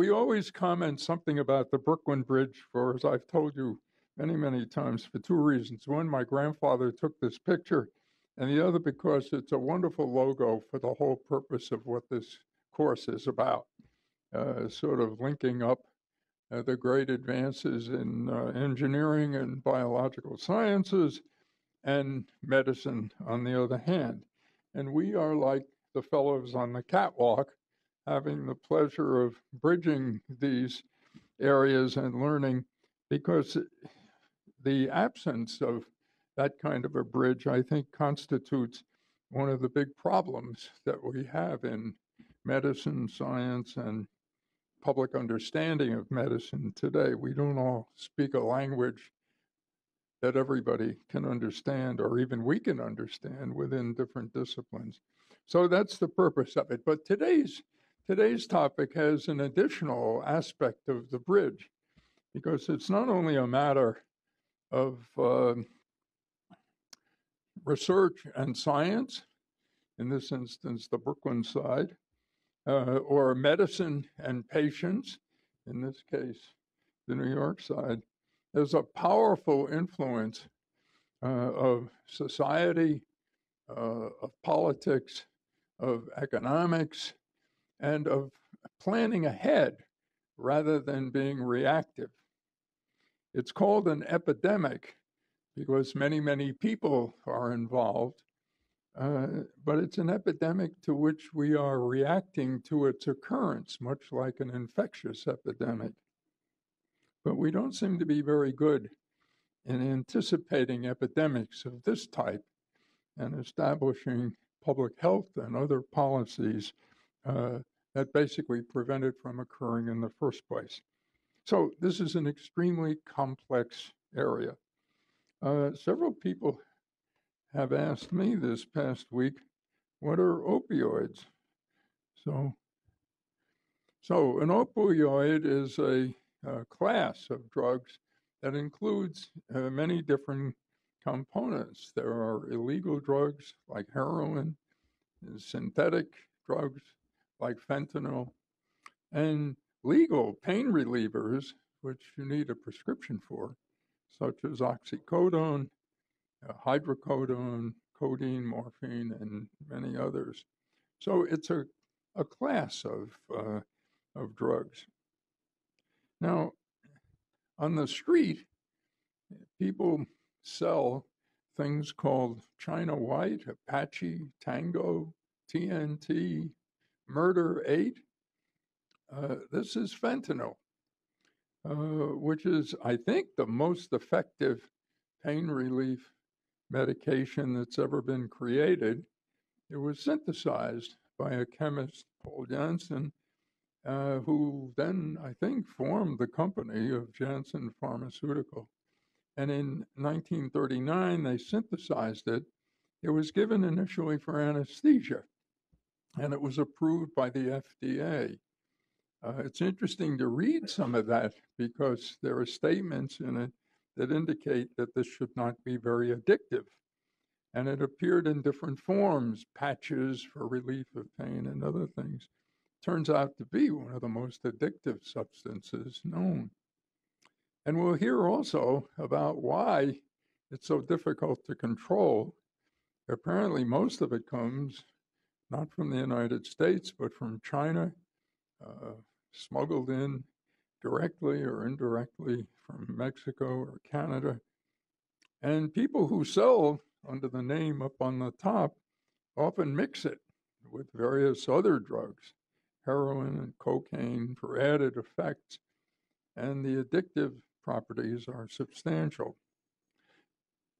we always comment something about the Brooklyn Bridge for, as I've told you many, many times, for two reasons. One, my grandfather took this picture, and the other because it's a wonderful logo for the whole purpose of what this course is about, sort of linking up the great advances in engineering and biological sciences and medicine on the other hand. And we are like the fellows on the catwalk, having the pleasure of bridging these areas and learning, because the absence of that kind of a bridge, I think, constitutes one of the big problems that we have in medicine, science, and public understanding of medicine today. We don't all speak a language that everybody can understand, or even we can understand within different disciplines. So that's the purpose of it. But today's topic has an additional aspect of the bridge, because it's not only a matter of research and science, in this instance, the Brooklyn side, or medicine and patients, in this case, the New York side. There's a powerful influence of society, of politics, of economics, and of planning ahead rather than being reactive. It's called an epidemic because many, many people are involved, but it's an epidemic to which we are reacting to its occurrence, much like an infectious epidemic. But we don't seem to be very good in anticipating epidemics of this type and establishing public health and other policies that basically prevent it from occurring in the first place. So this is an extremely complex area. Several people have asked me this past week, what are opioids? So an opioid is a class of drugs that includes many different components. There are illegal drugs like heroin, synthetic drugs like fentanyl, and legal pain relievers, which you need a prescription for, such as oxycodone, hydrocodone, codeine, morphine, and many others. So it's a class of drugs. Now, on the street, people sell things called China White, Apache, Tango, TNT, Murder 8. This is fentanyl, which is, I think, the most effective pain relief medication that's ever been created. It was synthesized by a chemist, Paul Janssen, who then, I think, formed the company of Janssen Pharmaceutical. And in 1939, they synthesized it. It was given initially for anesthesia, and it was approved by the FDA. It's interesting to read some of that because there are statements in it that indicate that this should not be very addictive. And it appeared in different forms, patches for relief of pain and other things. Turns out to be one of the most addictive substances known. And we'll hear also about why it's so difficult to control. Apparently, most of it comes not from the United States, but from China, smuggled in directly or indirectly from Mexico or Canada. And people who sell under the name up on the top often mix it with various other drugs, heroin and cocaine, for added effects, and the addictive properties are substantial.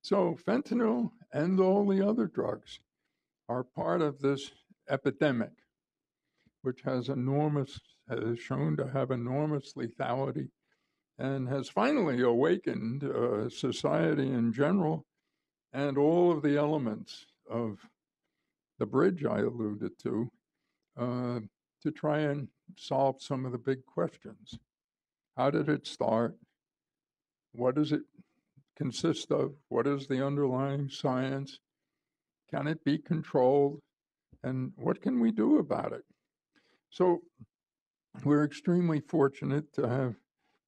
So fentanyl and all the other drugs are part of this epidemic, which has shown to have enormous lethality and has finally awakened society in general and all of the elements of the bridge I alluded to try and solve some of the big questions. How did it start? What does it consist of? What is the underlying science? Can it be controlled? And what can we do about it? So we're extremely fortunate to have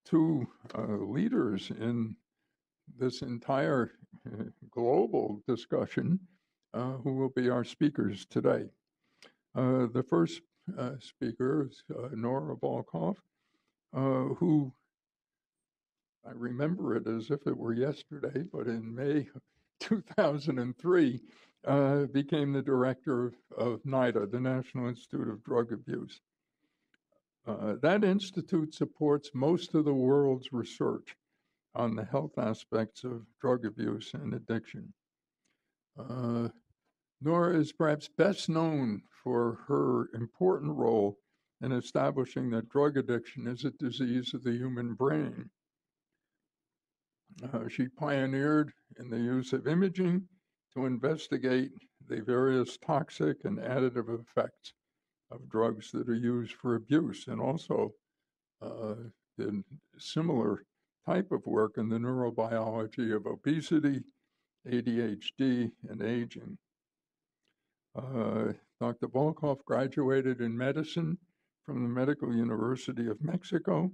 two leaders in this entire global discussion who will be our speakers today. The first speaker is Nora Volkow, who I remember it as if it were yesterday, but in May 2003, became the director of NIDA, the National Institute of Drug Abuse. That institute supports most of the world's research on the health aspects of drug abuse and addiction. Nora is perhaps best known for her important role in establishing that drug addiction is a disease of the human brain. She pioneered in the use of imaging to investigate the various toxic and additive effects of drugs that are used for abuse, and also did similar type of work in the neurobiology of obesity, ADHD, and aging. Dr. Volkow graduated in medicine from the Medical University of Mexico,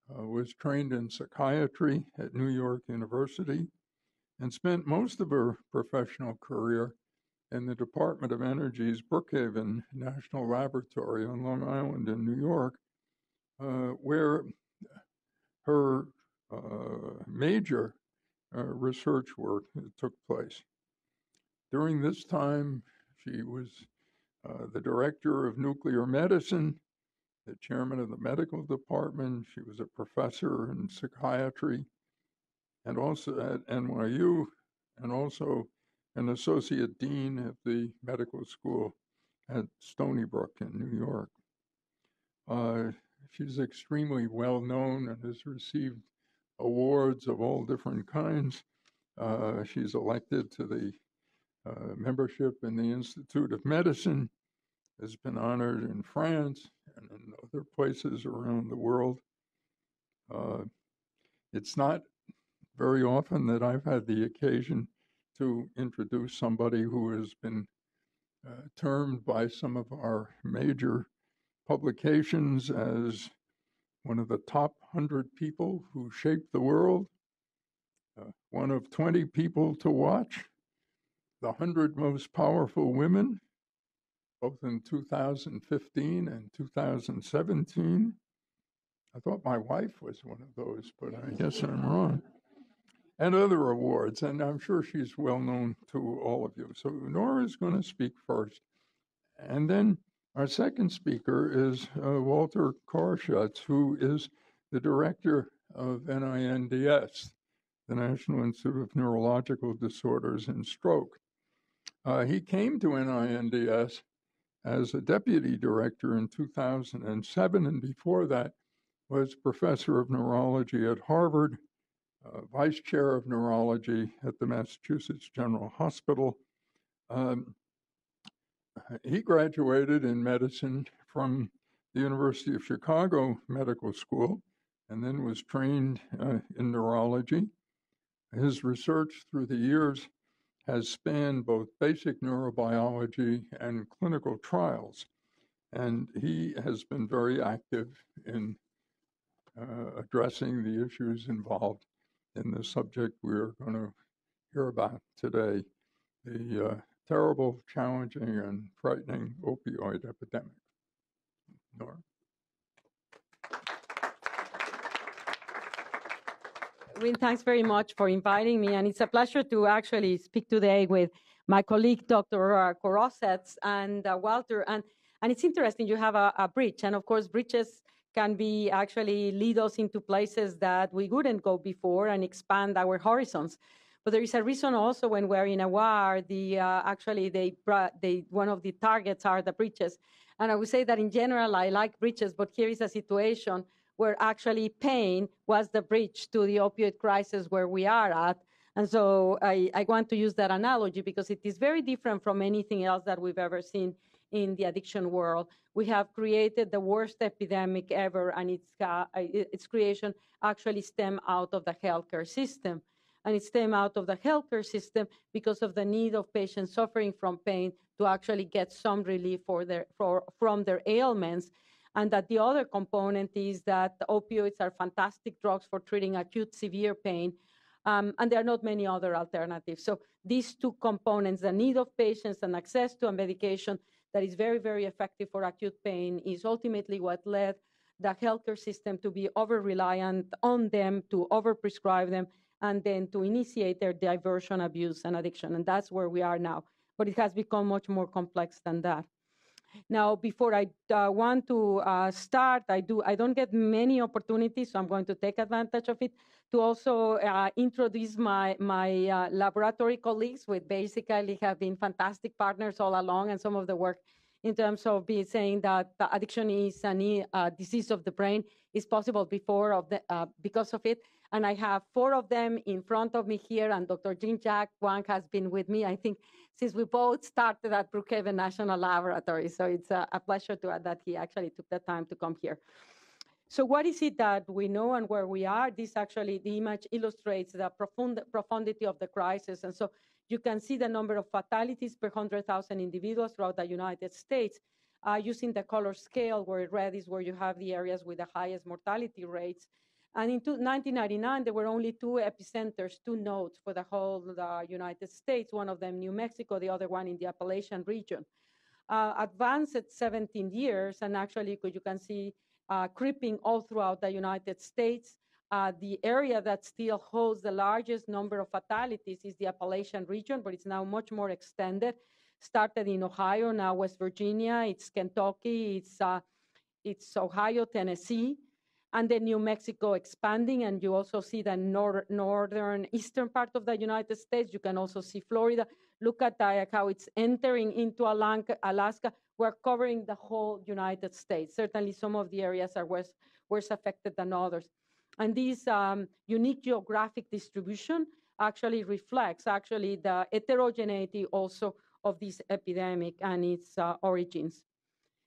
was trained in psychiatry at New York University, and spent most of her professional career in the Department of Energy's Brookhaven National Laboratory on Long Island in New York, where her major research work took place. During this time, she was the director of nuclear medicine, the chairman of the medical department. She was a professor in psychiatry, and also at NYU, and also an associate dean at the medical school at Stony Brook in New York. She's extremely well known and has received awards of all different kinds. She's elected to the membership in the Institute of Medicine, has been honored in France and in other places around the world. It's not very often that I've had the occasion to introduce somebody who has been termed by some of our major publications as one of the top 100 people who shaped the world, one of 20 people to watch, the 100 most powerful women, both in 2015 and 2017. I thought my wife was one of those, but I guess I'm wrong. And other awards, and I'm sure she's well known to all of you. So Nora is going to speak first. And then our second speaker is Walter Koroshetz, who is the director of NINDS, the National Institute of Neurological Disorders and Stroke. He came to NINDS as a deputy director in 2007, and before that was professor of neurology at Harvard, vice chair of neurology at the Massachusetts General Hospital. He graduated in medicine from the University of Chicago Medical School and then was trained in neurology. His research through the years has spanned both basic neurobiology and clinical trials, and he has been very active in addressing the issues involved in the subject we're going to hear about today, the terrible, challenging, and frightening opioid epidemic. Nora? Win, thanks very much for inviting me, and it's a pleasure to actually speak today with my colleague, Dr. Koroshetz and Walter, and it's interesting, you have a bridge, and of course, bridges can be actually lead us into places that we wouldn't go before and expand our horizons. But there is a reason also when we're in a war, one of the targets are the bridges. And I would say that in general, I like bridges, but here is a situation where actually pain was the bridge to the opioid crisis where we are at. And so I want to use that analogy because it is very different from anything else that we've ever seen in the addiction world. We have created the worst epidemic ever, and its creation actually stemmed out of the healthcare system. And it stemmed out of the healthcare system because of the need of patients suffering from pain to actually get some relief from their ailments. and that the other component is that opioids are fantastic drugs for treating acute severe pain, and there are not many other alternatives. So these two components, the need of patients and access to a medication that is very, very effective for acute pain, is ultimately what led the healthcare system to be over-reliant on them, to over-prescribe them, and then to initiate their diversion, abuse, and addiction. And that's where we are now. But it has become much more complex than that. Now, before I want to start, I don't get many opportunities, so I'm going to take advantage of it to also introduce my laboratory colleagues, which basically have been fantastic partners all along, and some of the work in terms of saying that addiction is a disease of the brain is possible because of it. And I have 4 of them in front of me here, and Dr. Jean-Jacques Wang has been with me, I think, since we both started at Brookhaven National Laboratory. So it's a pleasure that he actually took the time to come here. So what is it that we know and where we are? The image illustrates the profundity of the crisis. And so you can see the number of fatalities per 100,000 individuals throughout the United States using the color scale, where red is where you have the areas with the highest mortality rates. And in 1999, there were only 2 epicenters, 2 nodes for the whole United States, one of them New Mexico, the other one in the Appalachian region. Advanced at 17 years, and actually you can see creeping all throughout the United States. The area that still holds the largest number of fatalities is the Appalachian region, but it's now much more extended. Started in Ohio, now West Virginia, it's Kentucky, it's Ohio, Tennessee, and then New Mexico expanding, and you also see the northern eastern part of the United States. You can also see Florida. Look at how it's entering into Alaska. We're covering the whole United States. Certainly some of the areas are worse affected than others. And this unique geographic distribution actually reflects the heterogeneity also of this epidemic and its origins.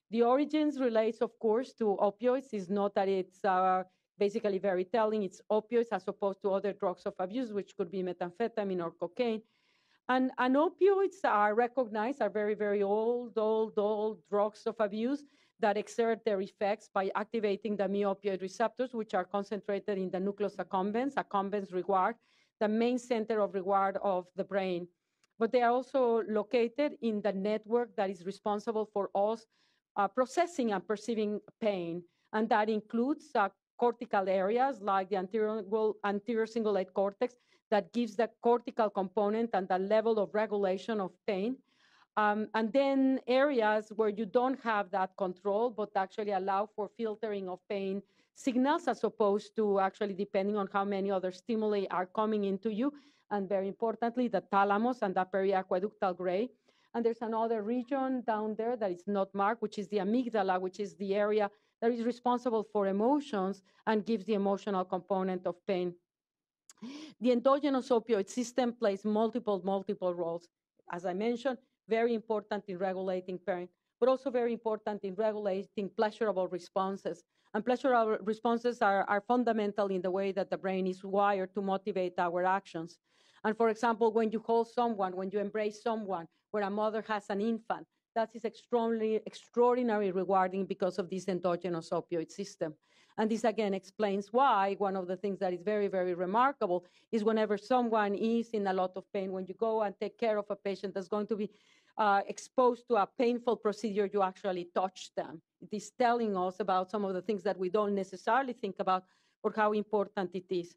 The origins relates, of course, to opioids. It's not that it's basically very telling. It's opioids as opposed to other drugs of abuse, which could be methamphetamine or cocaine. And opioids are recognized, are very, very old drugs of abuse that exert their effects by activating the mu-opioid receptors, which are concentrated in the nucleus accumbens reward, the main center of reward of the brain. But they are also located in the network that is responsible for us processing and perceiving pain. And that includes cortical areas like the anterior cingulate cortex that gives the cortical component and the level of regulation of pain. And then areas where you don't have that control, but actually allow for filtering of pain signals as opposed to actually depending on how many other stimuli are coming into you. And very importantly, the thalamus and the periaqueductal gray. And there's another region down there that is not marked, which is the amygdala, which is the area that is responsible for emotions and gives the emotional component of pain. The endogenous opioid system plays multiple roles. As I mentioned, very important in regulating pain, but also very important in regulating pleasurable responses. And pleasurable responses are fundamental in the way that the brain is wired to motivate our actions. And for example, when you hold someone, when you embrace someone, where a mother has an infant, that is extraordinarily rewarding because of this endogenous opioid system. And this again explains why one of the things that is very, very remarkable is whenever someone is in a lot of pain, when you go and take care of a patient that's going to be exposed to a painful procedure, you actually touch them. It is telling us about some of the things that we don't necessarily think about or how important it is.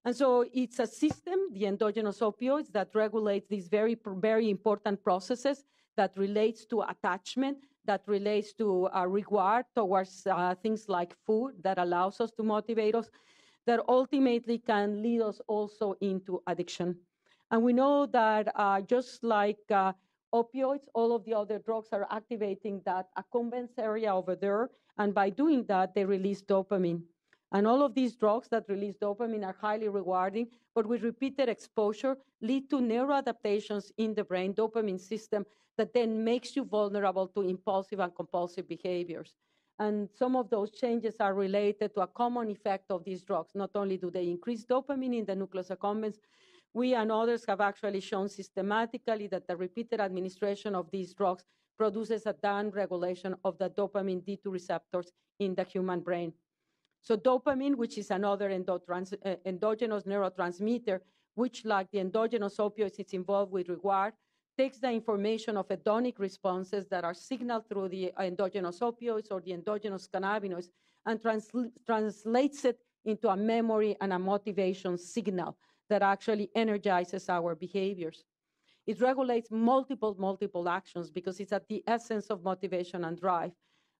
And so it's a system, the endogenous opioids, that regulates these very, very important processes that relates to attachment, that relates to reward towards things like food that allows us to motivate us, that ultimately can lead us also into addiction. And we know that just like opioids, all of the other drugs are activating that accumbens area over there, and by doing that, they release dopamine. And all of these drugs that release dopamine are highly rewarding, but with repeated exposure lead to neuroadaptations in the brain dopamine system that then makes you vulnerable to impulsive and compulsive behaviors. And some of those changes are related to a common effect of these drugs. Not only do they increase dopamine in the nucleus accumbens, we and others have actually shown systematically that the repeated administration of these drugs produces a down regulation of the dopamine D2 receptors in the human brain. So dopamine, which is another endogenous neurotransmitter, which, like the endogenous opioids, is involved with reward, takes the information of hedonic responses that are signaled through the endogenous opioids or the endogenous cannabinoids and translates it into a memory and a motivation signal that actually energizes our behaviors. It regulates multiple actions because it's at the essence of motivation and drive.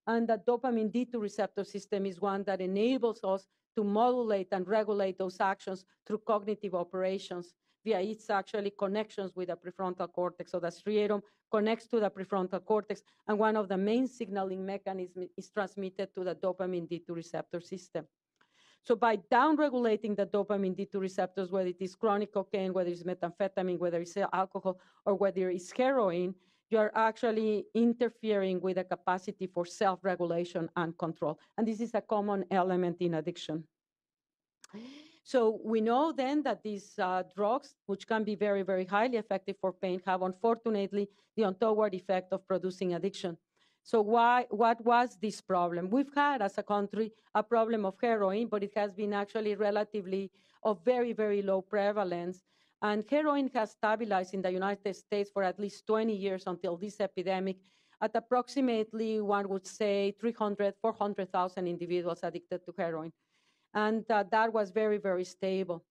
And the dopamine D2 receptor system is one that enables us to modulate and regulate those actions through cognitive operations via its actually connections with the prefrontal cortex. So the striatum connects to the prefrontal cortex, and one of the main signaling mechanisms is transmitted to the dopamine D2 receptor system. So by downregulating the dopamine D2 receptors, whether it is chronic cocaine, whether it's methamphetamine, whether it's alcohol, or whether it's heroin, you're actually interfering with the capacity for self-regulation and control. And this is a common element in addiction. So we know then that these drugs, which can be very highly effective for pain, have unfortunately the untoward effect of producing addiction. So what was this problem? We've had, as a country, a problem of heroin, but it has been actually relatively of very low prevalence. And heroin has stabilized in the United States for at least 20 years until this epidemic at approximately, one would say, 300, 400,000 individuals addicted to heroin. And that was very stable.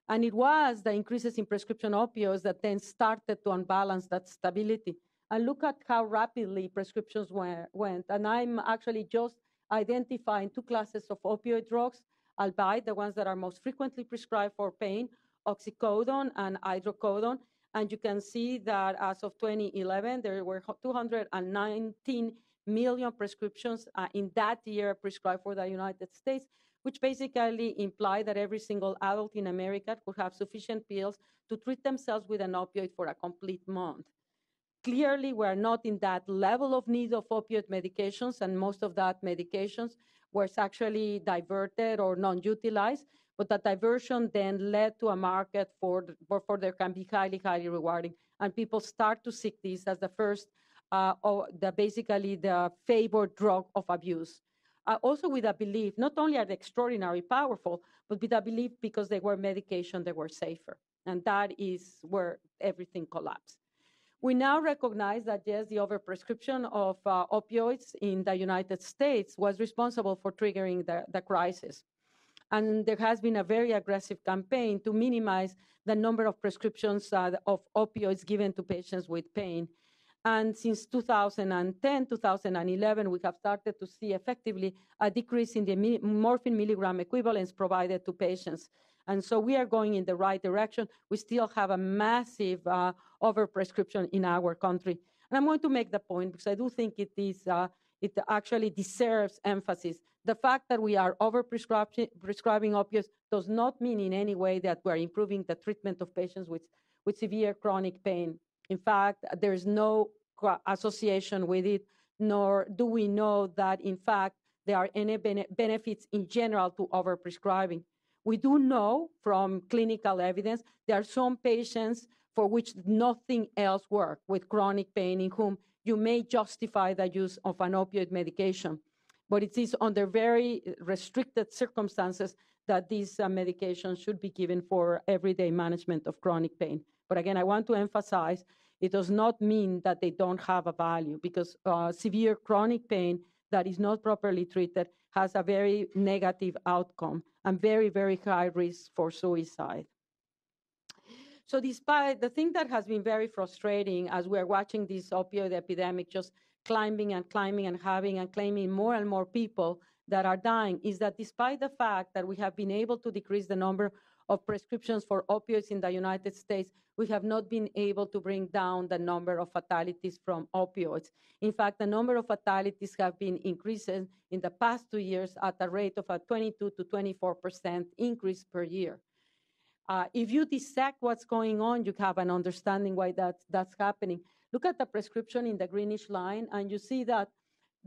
And it was the increases in prescription opioids that then started to unbalance that stability. And look at how rapidly prescriptions went. And I'm actually just identifying two classes of opioid drugs, albeit the ones that are most frequently prescribed for pain, oxycodone and hydrocodone. And you can see that as of 2011, there were 219 million prescriptions in that year prescribed for the United States, which basically imply that every single adult in America could have sufficient pills to treat themselves with an opioid for a complete month. Clearly, we're not in that level of need of opioid medications, and most of that medications was actually diverted or non-utilized, but that diversion then led to a market for there can be highly rewarding, and people start to seek this as the first, basically the favored drug of abuse. Also with a belief, not only are they extraordinarily powerful, but with a belief because they were medication, they were safer. And that is where everything collapsed. We now recognize that, yes, the overprescription of opioids in the United States was responsible for triggering the crisis. And there has been a very aggressive campaign to minimize the number of prescriptions of opioids given to patients with pain. And since 2010, 2011, we have started to see effectively a decrease in the morphine milligram equivalents provided to patients. And so we are going in the right direction. We still have a massive overprescription in our country. And I'm going to make the point because I do think it actually deserves emphasis. The fact that we are overprescribing opioids does not mean in any way that we're improving the treatment of patients with severe chronic pain. In fact, there is no association with it, nor do we know that, in fact, there are any benefits in general to overprescribing. We do know from clinical evidence there are some patients for which nothing else works with chronic pain in whom you may justify the use of an opioid medication. But it is under very restricted circumstances that these medications should be given for everyday management of chronic pain. But again, I want to emphasize it does not mean that they don't have a value, because severe chronic pain that is not properly treated has a very negative outcome and very high risk for suicide. So despite the thing that has been very frustrating as we're watching this opioid epidemic just climbing and claiming more and more people that are dying, is that despite the fact that we have been able to decrease the number of prescriptions for opioids in the United States, we have not been able to bring down the number of fatalities from opioids. In fact, the number of fatalities have been increasing in the past 2 years at a rate of a 22 to 24% increase per year. If you dissect what's going on, you have an understanding why that's happening. Look at the prescription in the greenish line, and you see that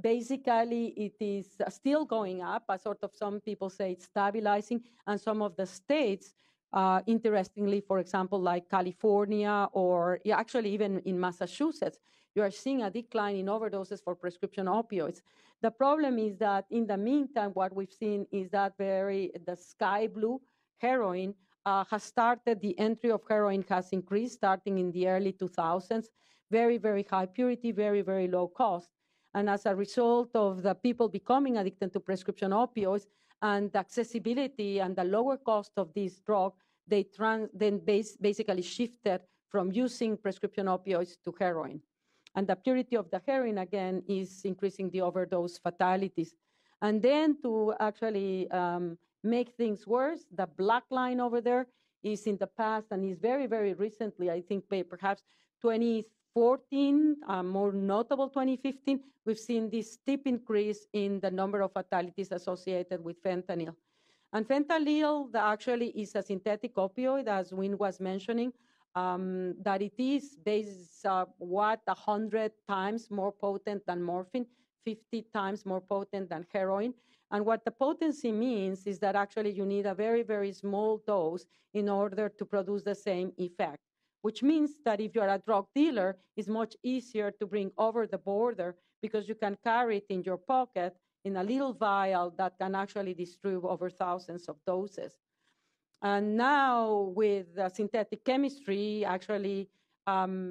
basically it is still going up. Sort of some people say it's stabilizing, and some of the states, interestingly, for example, like California or actually even in Massachusetts, you are seeing a decline in overdoses for prescription opioids. The problem is that in the meantime, what we've seen is that the sky blue heroin has started, the entry of heroin has increased starting in the early 2000s, very, very high purity, very, very low cost. And as a result of the people becoming addicted to prescription opioids and the accessibility and the lower cost of this drug, they then basically shifted from using prescription opioids to heroin. And the purity of the heroin, again, is increasing the overdose fatalities. And then to actually make things worse, the black line over there is in the past and is very, very recently, I think perhaps 2014, more notable 2015, we've seen this steep increase in the number of fatalities associated with fentanyl. And fentanyl actually is a synthetic opioid, as Wynn was mentioning, that it is 100 times more potent than morphine, 50 times more potent than heroin. And what the potency means is that actually you need a very, very small dose in order to produce the same effect, which means that if you're a drug dealer, it's much easier to bring over the border because you can carry it in your pocket in a little vial that can actually distribute over thousands of doses. And now with synthetic chemistry actually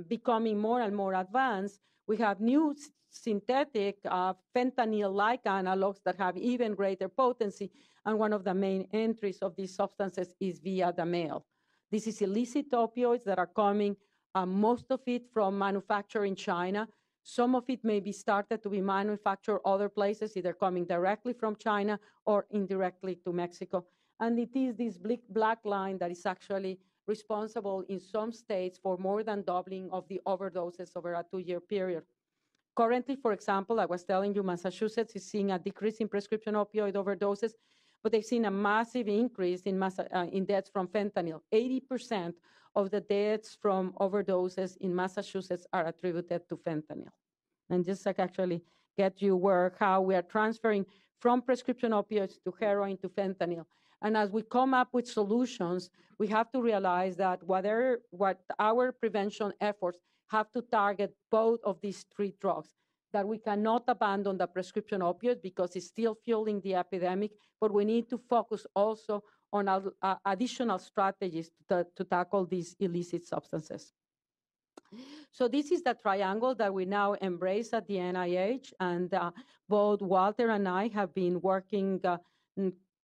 becoming more and more advanced, we have new synthetic fentanyl-like analogs that have even greater potency. And one of the main entries of these substances is via the mail. This is illicit opioids that are coming, most of it from manufacture in China. Some of it may be started to be manufactured other places, either coming directly from China or indirectly to Mexico. And it is this black line that is actually responsible in some states for more than doubling of the overdoses over a 2-year period. Currently, for example, I was telling you, Massachusetts is seeing a decrease in prescription opioid overdoses, but they've seen a massive increase in deaths from fentanyl. 80% of the deaths from overdoses in Massachusetts are attributed to fentanyl. And just like actually get you how we are transferring from prescription opioids to heroin to fentanyl. And as we come up with solutions, we have to realize that what our prevention efforts have to target both of these 3 drugs, that we cannot abandon the prescription opioid because it's still fueling the epidemic, but we need to focus also on additional strategies to tackle these illicit substances. So this is the triangle that we now embrace at the NIH, and both Walter and I have been working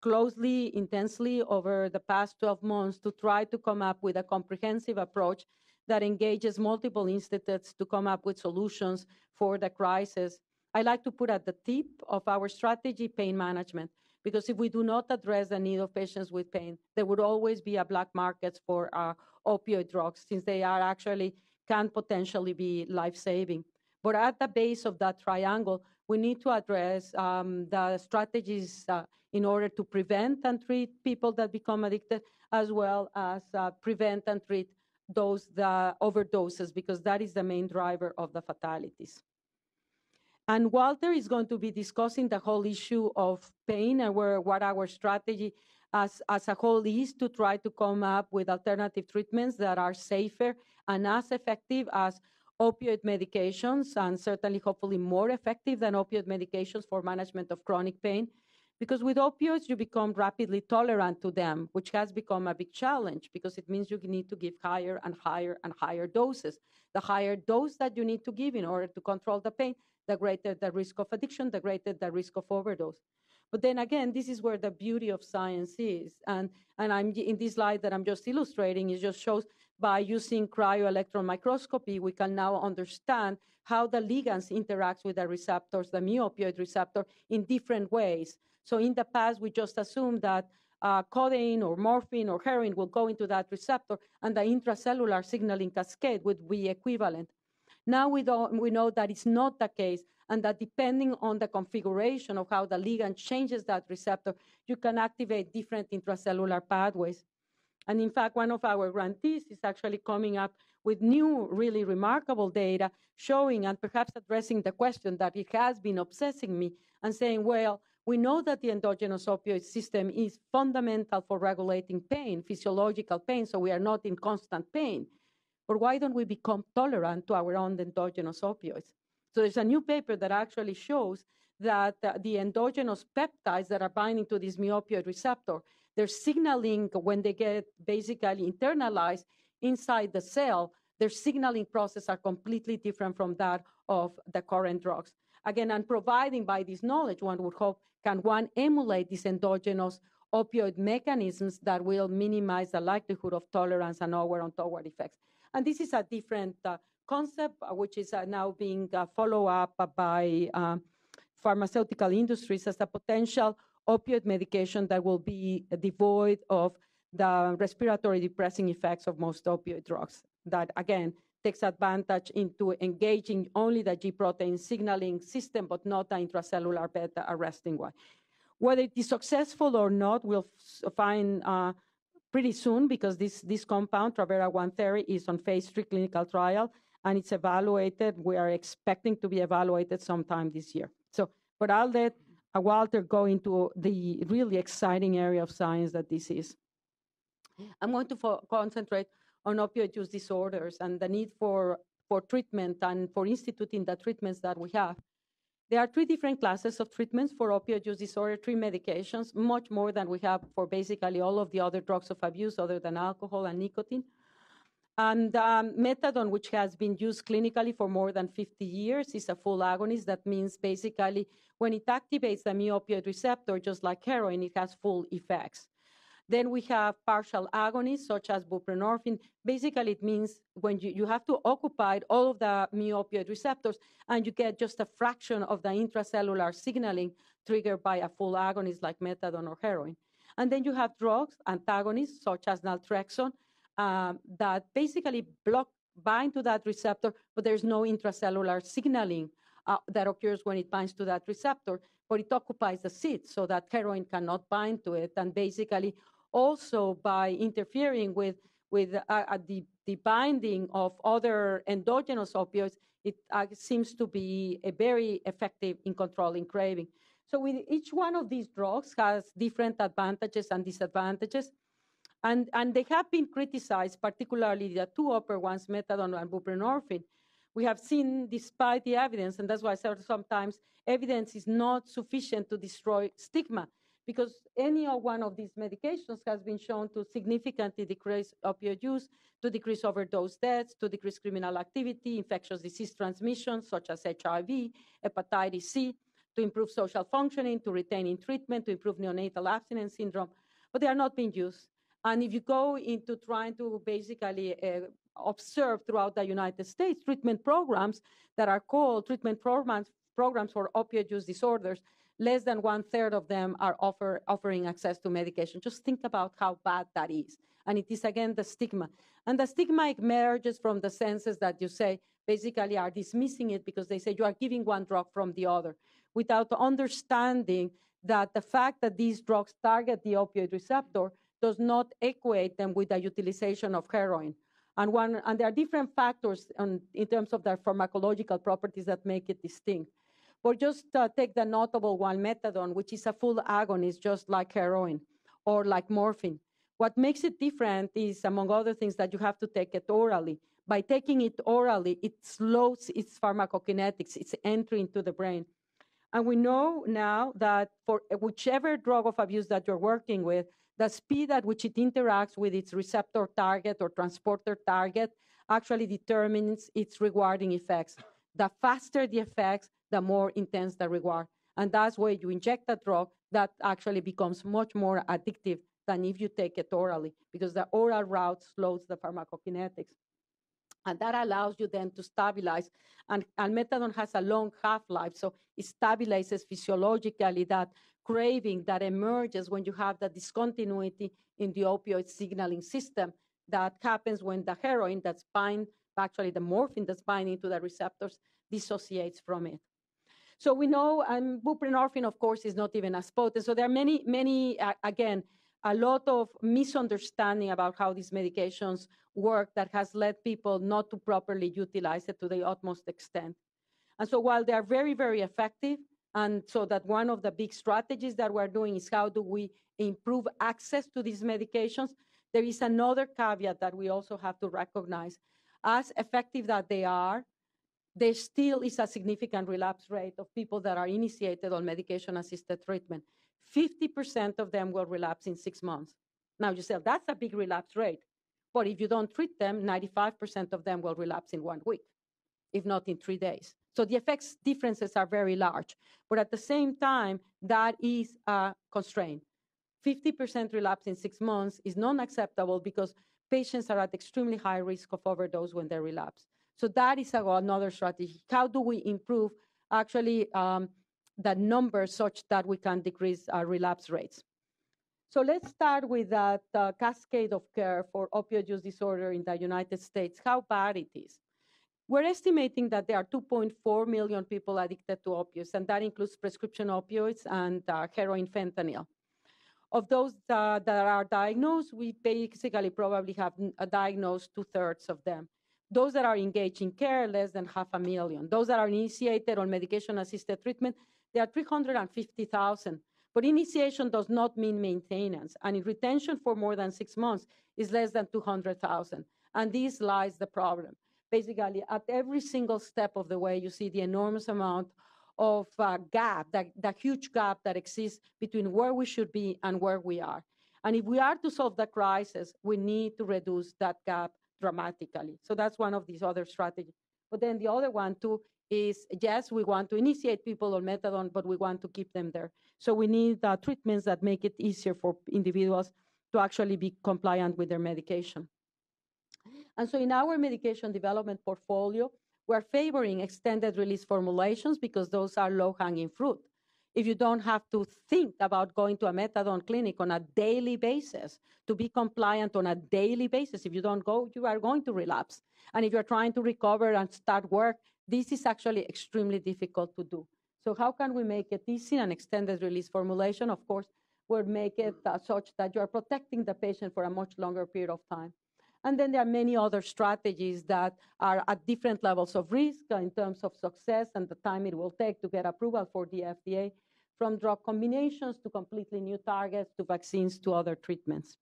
closely, intensely over the past 12 months to try to come up with a comprehensive approach that engages multiple institutes to come up with solutions for the crisis. I like to put at the tip of our strategy pain management, because if we do not address the need of patients with pain, there would always be a black market for opioid drugs, since they can potentially be life-saving. But at the base of that triangle, we need to address the strategies in order to prevent and treat people that become addicted, as well as prevent and treat the overdoses, because that is the main driver of the fatalities. And Walter is going to be discussing the whole issue of pain and what our strategy as a whole is to try to come up with alternative treatments that are safer and as effective as opioid medications, and certainly hopefully more effective than opioid medications for management of chronic pain. Because with opioids, you become rapidly tolerant to them, which has become a big challenge because it means you need to give higher and higher and higher doses. The higher dose that you need to give in order to control the pain, the greater the risk of addiction, the greater the risk of overdose. But then again, this is where the beauty of science is. And I'm in this slide that I'm just illustrating, it just shows by using cryo-electron microscopy, we can now understand how the ligands interact with the receptors, the mu-opioid receptor, in different ways. So in the past, we just assumed that codeine or morphine or heroin will go into that receptor, and the intracellular signaling cascade would be equivalent. Now we know that it's not the case, and that depending on the configuration of how the ligand changes that receptor, you can activate different intracellular pathways. And in fact, one of our grantees is actually coming up with new, really remarkable data showing and perhaps addressing the question that it has been obsessing me and saying, well, we know that the endogenous opioid system is fundamental for regulating pain, physiological pain, so we are not in constant pain. or why don't we become tolerant to our own endogenous opioids? So there's a new paper that actually shows that the endogenous peptides that are binding to this mu opioid receptor, they're signaling when they get basically internalized inside the cell, their signaling process are completely different from that of the current drugs. Again, and providing by this knowledge, one would hope, can one emulate these endogenous opioid mechanisms that will minimize the likelihood of tolerance and our untoward effects. And this is a different concept, which is now being followed up by pharmaceutical industries as a potential opioid medication that will be devoid of the respiratory depressing effects of most opioid drugs. That, again, takes advantage into engaging only the G protein signaling system, but not the intracellular beta arresting one. Whether it is successful or not, we'll find pretty soon, because this compound, Travera 130, is on phase 3 clinical trial, and it's evaluated. We are expecting to be evaluated sometime this year. So, but I'll let Walter go into the really exciting area of science that this is. I'm going to concentrate on opioid use disorders and the need for treatment and for instituting the treatments that we have. There are 3 different classes of treatments for opioid use disorder, 3 medications, much more than we have for basically all of the other drugs of abuse other than alcohol and nicotine. And methadone, which has been used clinically for more than 50 years, is a full agonist. That means basically when it activates the mu opioid receptor, just like heroin, it has full effects. Then we have partial agonists, such as buprenorphine. Basically, it means when you have to occupy all of the mu opioid receptors, and you get just a fraction of the intracellular signaling triggered by a full agonist like methadone or heroin. And then you have drugs, antagonists, such as naltrexone, that basically bind to that receptor, but there's no intracellular signaling that occurs when it binds to that receptor, but it occupies the seat so that heroin cannot bind to it. And basically, also by interfering with the binding of other endogenous opioids, it seems to be very effective in controlling craving. So with each one of these drugs has different advantages and disadvantages. And they have been criticized, particularly the 2 upper ones, methadone and buprenorphine. We have seen, despite the evidence, and that's why I said sometimes evidence is not sufficient to destroy stigma, because any one of these medications has been shown to significantly decrease opioid use, to decrease overdose deaths, to decrease criminal activity, infectious disease transmission, such as HIV, hepatitis C, to improve social functioning, to retain in treatment, to improve neonatal abstinence syndrome, but they are not being used. And if you go into trying to basically observe throughout the United States treatment programs that are called treatment programs for opioid use disorders, less than 1/3 of them are offering access to medication. Just think about how bad that is. And it is, again, the stigma. And the stigma emerges from the senses that you say basically are dismissing it because they say you are giving one drug from the other, without understanding that the fact that these drugs target the opioid receptor does not equate them with the utilization of heroin. And there are different factors in terms of their pharmacological properties that make it distinct. But just take the notable one, methadone, which is a full agonist, just like heroin or like morphine. What makes it different is, among other things, that you have to take it orally. By taking it orally, it slows its pharmacokinetics, its entry into the brain. And we know now that for whichever drug of abuse that you're working with, the speed at which it interacts with its receptor target or transporter target actually determines its rewarding effects. The faster the effects, the more intense the reward. And that's where you inject a drug that actually becomes much more addictive than if you take it orally, because the oral route slows the pharmacokinetics. And that allows you then to stabilize. And methadone has a long half-life, so it stabilizes physiologically that craving that emerges when you have the discontinuity in the opioid signaling system that happens when the heroin that's actually the morphine that's binding to the receptors dissociates from it. So we know, and buprenorphine, of course, is not even as potent. So there are many, again, a lot of misunderstanding about how these medications work that has led people not to properly utilize it to the utmost extent. And so while they are very, very effective, and so that one of the big strategies that we're doing is how do we improve access to these medications, there is another caveat that we also have to recognize. as effective that they are, there still is a significant relapse rate of people that are initiated on medication-assisted treatment. 50% of them will relapse in 6 months. Now you say, that's a big relapse rate. But if you don't treat them, 95% of them will relapse in 1 week, if not in 3 days. So the effects differences are very large. But at the same time, that is a constraint. 50% relapse in 6 months is not acceptable because patients are at extremely high risk of overdose when they relapse. So that is another strategy. How do we improve actually the numbers such that we can decrease relapse rates? So let's start with that cascade of care for opioid use disorder in the United States, how bad it is. We're estimating that there are 2.4 million people addicted to opioids, and that includes prescription opioids and heroin fentanyl. Of those that are diagnosed, we basically probably have diagnosed 2/3 of them. Those that are engaged in care, less than 500,000. Those that are initiated on medication-assisted treatment, there are 350,000. But initiation does not mean maintenance, and retention for more than 6 months is less than 200,000. And this lies the problem. Basically, at every single step of the way, you see the enormous amount of gap, that huge gap that exists between where we should be and where we are. And if we are to solve the crisis, we need to reduce that gap dramatically. So that's one of these other strategies. But then the other one, too, is, yes, we want to initiate people on methadone, but we want to keep them there. So we need treatments that make it easier for individuals to actually be compliant with their medication. And so in our medication development portfolio, we're favoring extended release formulations because those are low-hanging fruit. If you don't have to think about going to a methadone clinic on a daily basis to be compliant on a daily basis, if you don't go, you are going to relapse. And if you're trying to recover and start work, this is actually extremely difficult to do. So how can we make it easy? An extended release formulation, of course, will make it such that you are protecting the patient for a much longer period of time. And then there are many other strategies that are at different levels of risk in terms of success and the time it will take to get approval for the FDA, from drug combinations to completely new targets to vaccines to other treatments.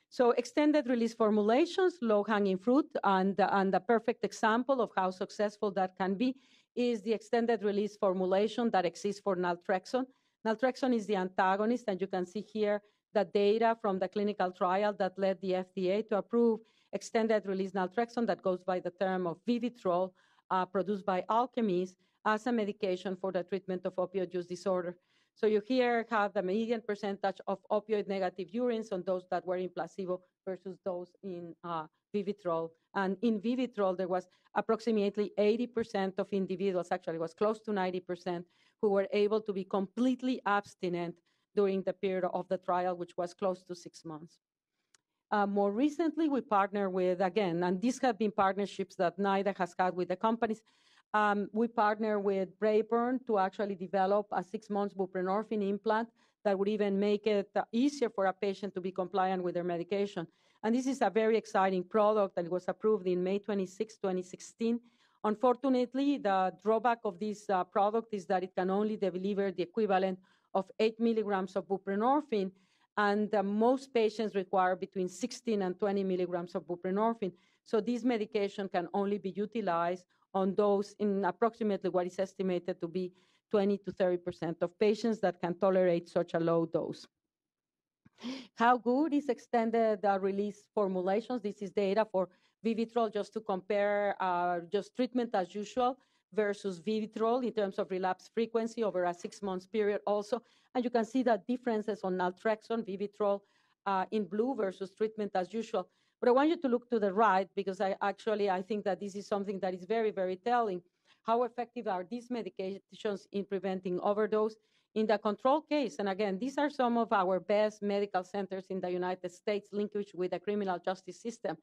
So extended release formulations, low-hanging fruit, and the perfect example of how successful that can be is the extended release formulation that exists for naltrexone. Naltrexone is the antagonist, and you can see here the data from the clinical trial that led the FDA to approve extended release naltrexone that goes by the term of Vivitrol, produced by Alkermes, as a medication for the treatment of opioid use disorder. So you here have the median percentage of opioid-negative urines on those that were in placebo versus those in Vivitrol. And in Vivitrol, there was approximately 80% of individuals, actually it was close to 90%, who were able to be completely abstinent during the period of the trial, which was close to 6 months. More recently, we partner with, again, and these have been partnerships that NIDA has had with the companies. We partner with Braeburn to actually develop a 6-month buprenorphine implant that would even make it easier for a patient to be compliant with their medication. And this is a very exciting product that was approved in May 26, 2016. Unfortunately, the drawback of this product is that it can only deliver the equivalent of 8 milligrams of buprenorphine, and most patients require between 16 and 20 milligrams of buprenorphine. So this medication can only be utilized on those in approximately what is estimated to be 20 to 30% of patients that can tolerate such a low dose. How good is extended release formulations? This is data for Vivitrol, just to compare just treatment as usual versus Vivitrol in terms of relapse frequency over a 6-month period also. And you can see the differences on naltrexone, Vivitrol in blue versus treatment as usual. But I want you to look to the right because I think that this is something that is very, very telling. How effective are these medications in preventing overdose? In the control case, and again, these are some of our best medical centers in the United States linkage with the criminal justice system.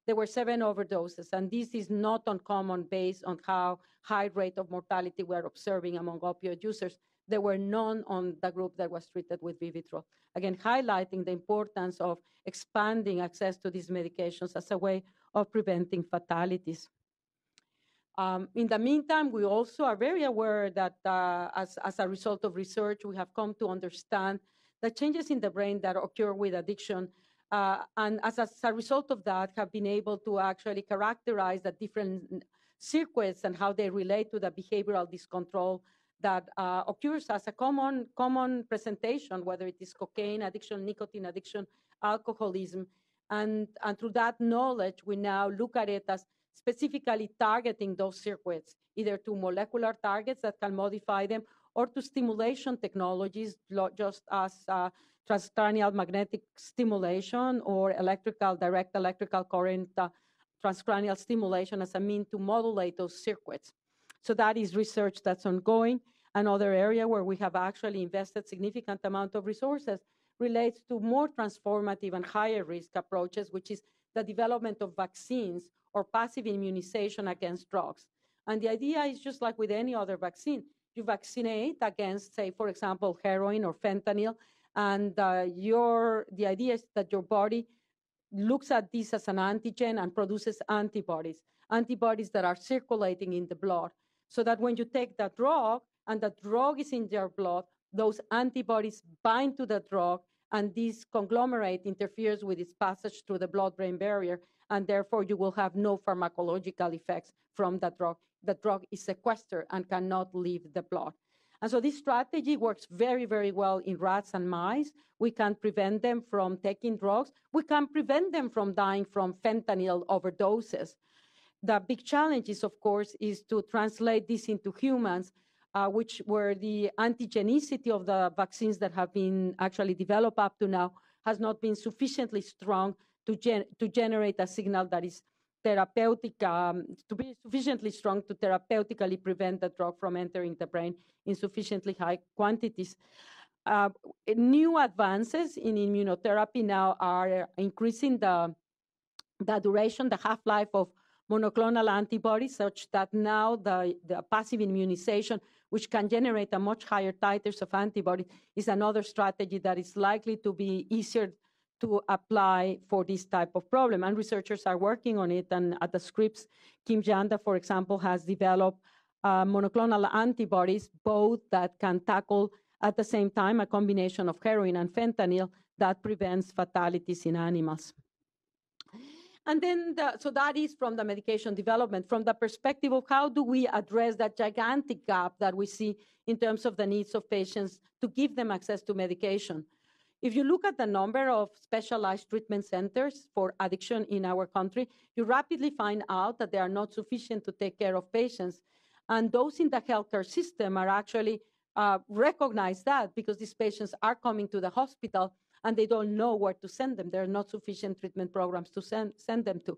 There were 7 overdoses, and this is not uncommon based on how high rate of mortality we're observing among opioid users. There were none on the group that was treated with Vivitrol. Again, highlighting the importance of expanding access to these medications as a way of preventing fatalities. In the meantime, we also are very aware that as a result of research, we have come to understand that changes in the brain that occur with addiction And as a result of that, have been able to actually characterize the different circuits and how they relate to the behavioral dyscontrol that occurs as a common presentation, whether it is cocaine addiction, nicotine addiction, alcoholism. And through that knowledge, we now look at it as specifically targeting those circuits, either to molecular targets that can modify them or to stimulation technologies, just as transcranial magnetic stimulation or direct electrical current transcranial stimulation as a mean to modulate those circuits. So that is research that's ongoing. Another area where we have actually invested significant amount of resources relates to more transformative and higher risk approaches, which is the development of vaccines or passive immunization against drugs. And the idea is just like with any other vaccine. You vaccinate against, say, for example, heroin or fentanyl, and the idea is that your body looks at this as an antigen and produces antibodies that are circulating in the blood, so that when you take the drug and the drug is in your blood, those antibodies bind to the drug, and this conglomerate interferes with its passage through the blood-brain barrier, and therefore you will have no pharmacological effects from the drug. The drug is sequestered and cannot leave the blood. And so this strategy works very, very well in rats and mice. We can prevent them from taking drugs. We can prevent them from dying from fentanyl overdoses. The big challenge is, of course, is to translate this into humans, where the antigenicity of the vaccines that have been actually developed up to now has not been sufficiently strong to generate a signal that is therapeutic, to be sufficiently strong to therapeutically prevent the drug from entering the brain in sufficiently high quantities. New advances in immunotherapy now are increasing the duration, the half-life of monoclonal antibodies, such that now the passive immunization, which can generate a much higher titers of antibodies, is another strategy that is likely to be easier to apply for this type of problem. And researchers are working on it. And at the Scripps, Kim Janda, for example, has developed monoclonal antibodies, both that can tackle at the same time a combination of heroin and fentanyl that prevents fatalities in animals. And then, so that is from the medication development. From the perspective of how do we address that gigantic gap that we see in terms of the needs of patients to give them access to medication. If you look at the number of specialized treatment centers for addiction in our country, you rapidly find out that they are not sufficient to take care of patients. And those in the healthcare system are actually recognize that, because these patients are coming to the hospital and they don't know where to send them. There are not sufficient treatment programs to send them to.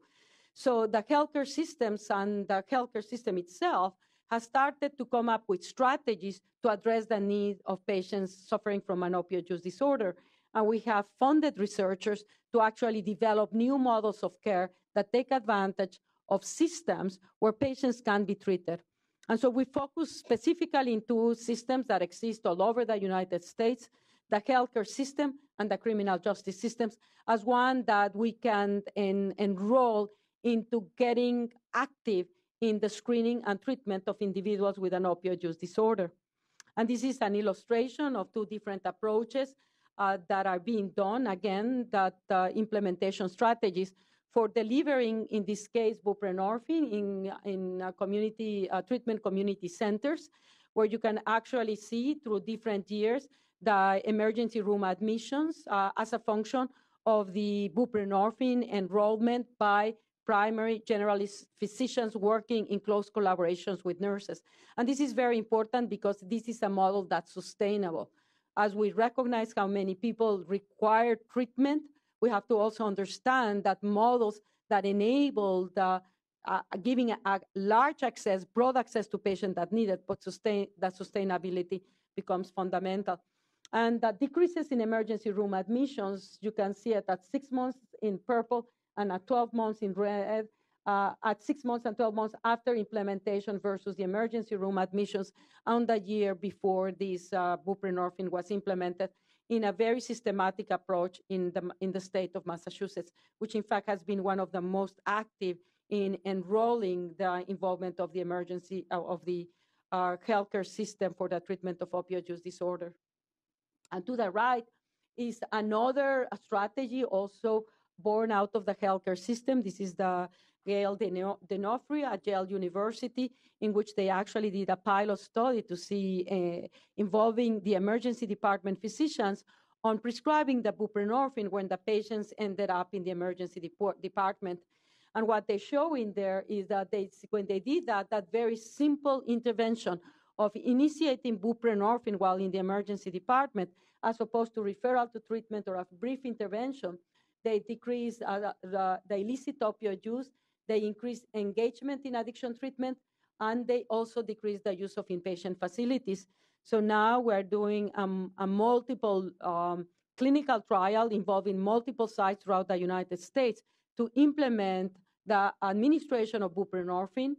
So the healthcare systems and the healthcare system itself has started to come up with strategies to address the need of patients suffering from an opioid use disorder. And we have funded researchers to actually develop new models of care that take advantage of systems where patients can be treated. And so we focus specifically in two systems that exist all over the United States, the healthcare system and the criminal justice systems, as one that we can enroll into getting active in the screening and treatment of individuals with an opioid use disorder. And this is an illustration of two different approaches that are being done, again, that implementation strategies for delivering, in this case, buprenorphine in community treatment community centers, where you can actually see through different years the emergency room admissions as a function of the buprenorphine enrollment by primary generalist physicians working in close collaborations with nurses. And this is very important because this is a model that's sustainable. As we recognize how many people require treatment, we have to also understand that models that enable the giving a large access, broad access to patients that need it, but that sustainability becomes fundamental. And the decreases in emergency room admissions, you can see it at 6 months in purple and at 12 months in red, at 6 months and 12 months after implementation versus the emergency room admissions on the year before this buprenorphine was implemented, in a very systematic approach in the state of Massachusetts, which in fact has been one of the most active in enrolling the involvement of the emergency of the healthcare system for the treatment of opioid use disorder. And to the right is another strategy also born out of the healthcare system. This is the Gail Denofrio at Yale University, in which they actually did a pilot study to see involving the emergency department physicians on prescribing the buprenorphine when the patients ended up in the emergency department. And what they show in there is that when they did that very simple intervention of initiating buprenorphine while in the emergency department, as opposed to referral to treatment or a brief intervention, they decrease the illicit opioid use, they increase engagement in addiction treatment, and they also decrease the use of inpatient facilities. So now we're doing a multiple clinical trial involving multiple sites throughout the United States to implement the administration of buprenorphine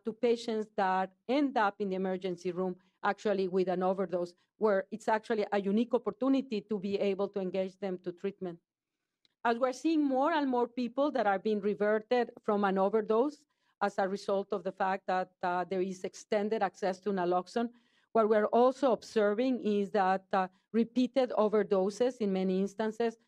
to patients that end up in the emergency room actually with an overdose, where it's actually a unique opportunity to be able to engage them to treatment. As we're seeing more and more people that are being reverted from an overdose as a result of the fact that there is extended access to naloxone, what we're also observing is that repeated overdoses in many instances,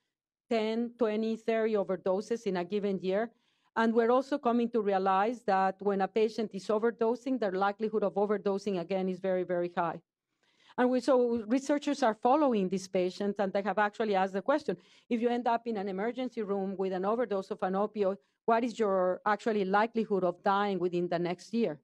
10, 20, 30 overdoses in a given year. And we're also coming to realize that when a patient is overdosing, their likelihood of overdosing again is very, very high. And so researchers are following these patients, and they have actually asked the question, if you end up in an emergency room with an overdose of an opioid, what is your actually likelihood of dying within the next year?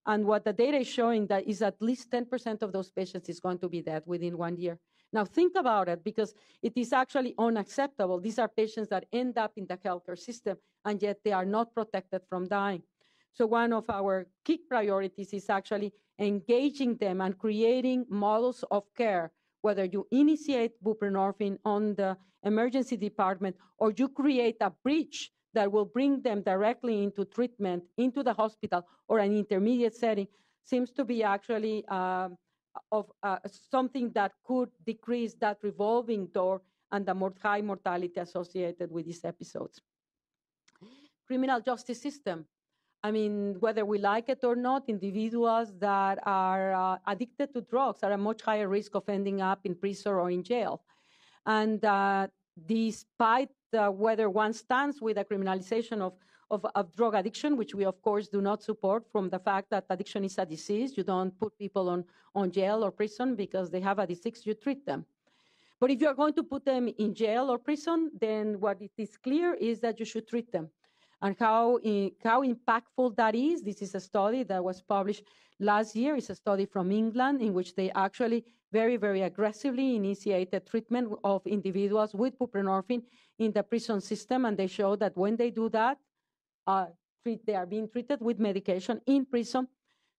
And what the data is showing that is at least 10% of those patients is going to be dead within 1 year. Now think about it, because it is actually unacceptable. These are patients that end up in the healthcare system, and yet they are not protected from dying. So one of our key priorities is actually engaging them and creating models of care, whether you initiate buprenorphine on the emergency department or you create a bridge that will bring them directly into treatment, into the hospital or an intermediate setting, seems to be actually something that could decrease that revolving door and the high mortality associated with these episodes. Criminal justice system. I mean, whether we like it or not, individuals that are addicted to drugs are at a much higher risk of ending up in prison or in jail. And despite whether one stands with the criminalization of drug addiction, which we of course do not support, from the fact that addiction is a disease, you don't put people on jail or prison because they have a disease, you treat them. But if you're going to put them in jail or prison, then what it is clear is that you should treat them. And how impactful that is, this is a study that was published last year. It's a study from England in which they actually very, very aggressively initiated treatment of individuals with buprenorphine in the prison system. And they show that when they do that, they are being treated with medication in prison.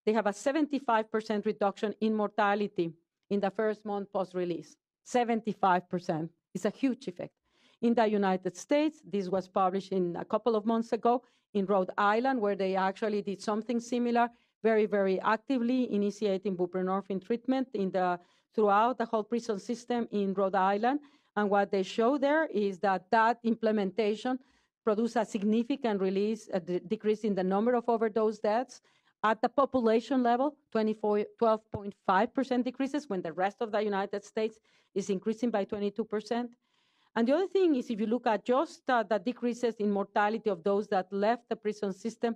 They have a 75% reduction in mortality in the first month post-release. 75%. It's a huge effect. In the United States, this was published a couple of months ago in Rhode Island, where they actually did something similar, very, very actively initiating buprenorphine treatment throughout the whole prison system in Rhode Island. And what they show there is that implementation produced a significant decrease in the number of overdose deaths. At the population level, 12.5% decreases, when the rest of the United States is increasing by 22%. And the other thing is, if you look at just the decreases in mortality of those that left the prison system,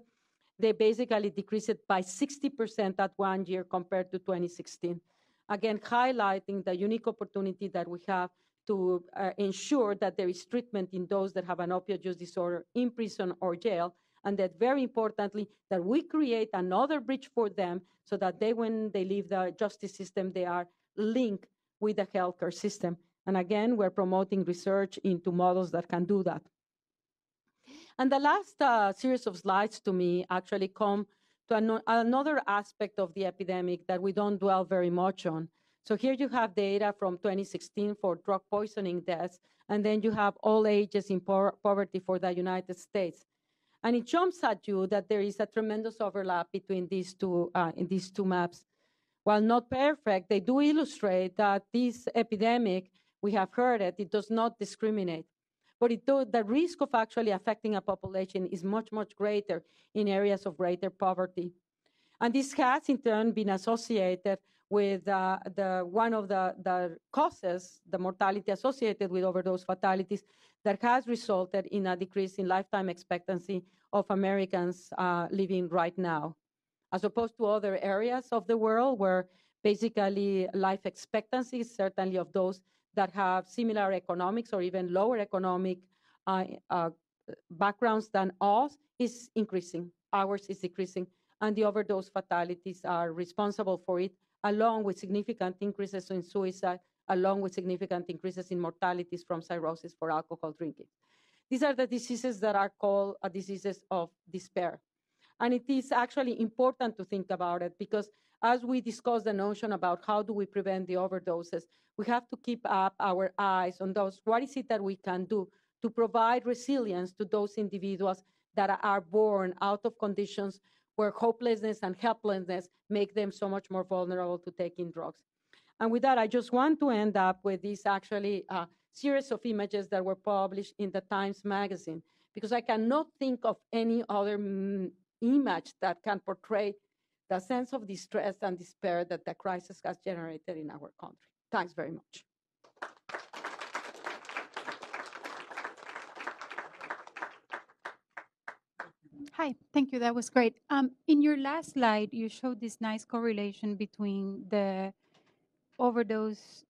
they basically decreased it by 60% at 1 year compared to 2016. Again, highlighting the unique opportunity that we have to ensure that there is treatment in those that have an opioid use disorder in prison or jail, and that very importantly, that we create another bridge for them so that when they leave the justice system, they are linked with the healthcare system. And again, we're promoting research into models that can do that. And the last series of slides to me actually come to another aspect of the epidemic that we don't dwell very much on. So here you have data from 2016 for drug poisoning deaths, and then you have all ages in poverty for the United States. And it jumps at you that there is a tremendous overlap between these two maps. While not perfect, they do illustrate that this epidemic, we have heard it does not discriminate. But the risk of actually affecting a population is much, much greater in areas of greater poverty. And this has, in turn, been associated with one of the causes, the mortality associated with overdose fatalities, that has resulted in a decrease in lifetime expectancy of Americans living right now, as opposed to other areas of the world where basically life expectancy, certainly of those that have similar economics or even lower economic backgrounds than us, is increasing. Ours is decreasing, and the overdose fatalities are responsible for it, along with significant increases in suicide, along with significant increases in mortalities from cirrhosis for alcohol drinking. These are the diseases that are called diseases of despair. And it is actually important to think about it, because as we discuss the notion about how do we prevent the overdoses, we have to keep up our eyes on those. What is it that we can do to provide resilience to those individuals that are born out of conditions where hopelessness and helplessness make them so much more vulnerable to taking drugs? And with that, I just want to end up with this actually series of images that were published in the Times Magazine, because I cannot think of any other image that can portray the sense of distress and despair that the crisis has generated in our country. Thanks very much. Hi, thank you. That was great. In your last slide, you showed this nice correlation between the overdose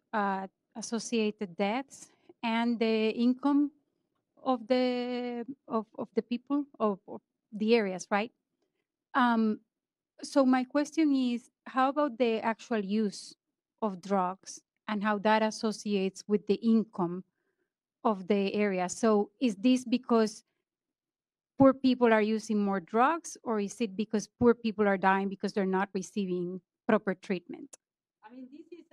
associated deaths and the income of the people of the areas, right? So my question is, how about the actual use of drugs and how that associates with the income of the area? So is this because poor people are using more drugs, or is it because poor people are dying because they're not receiving proper treatment? I mean, this is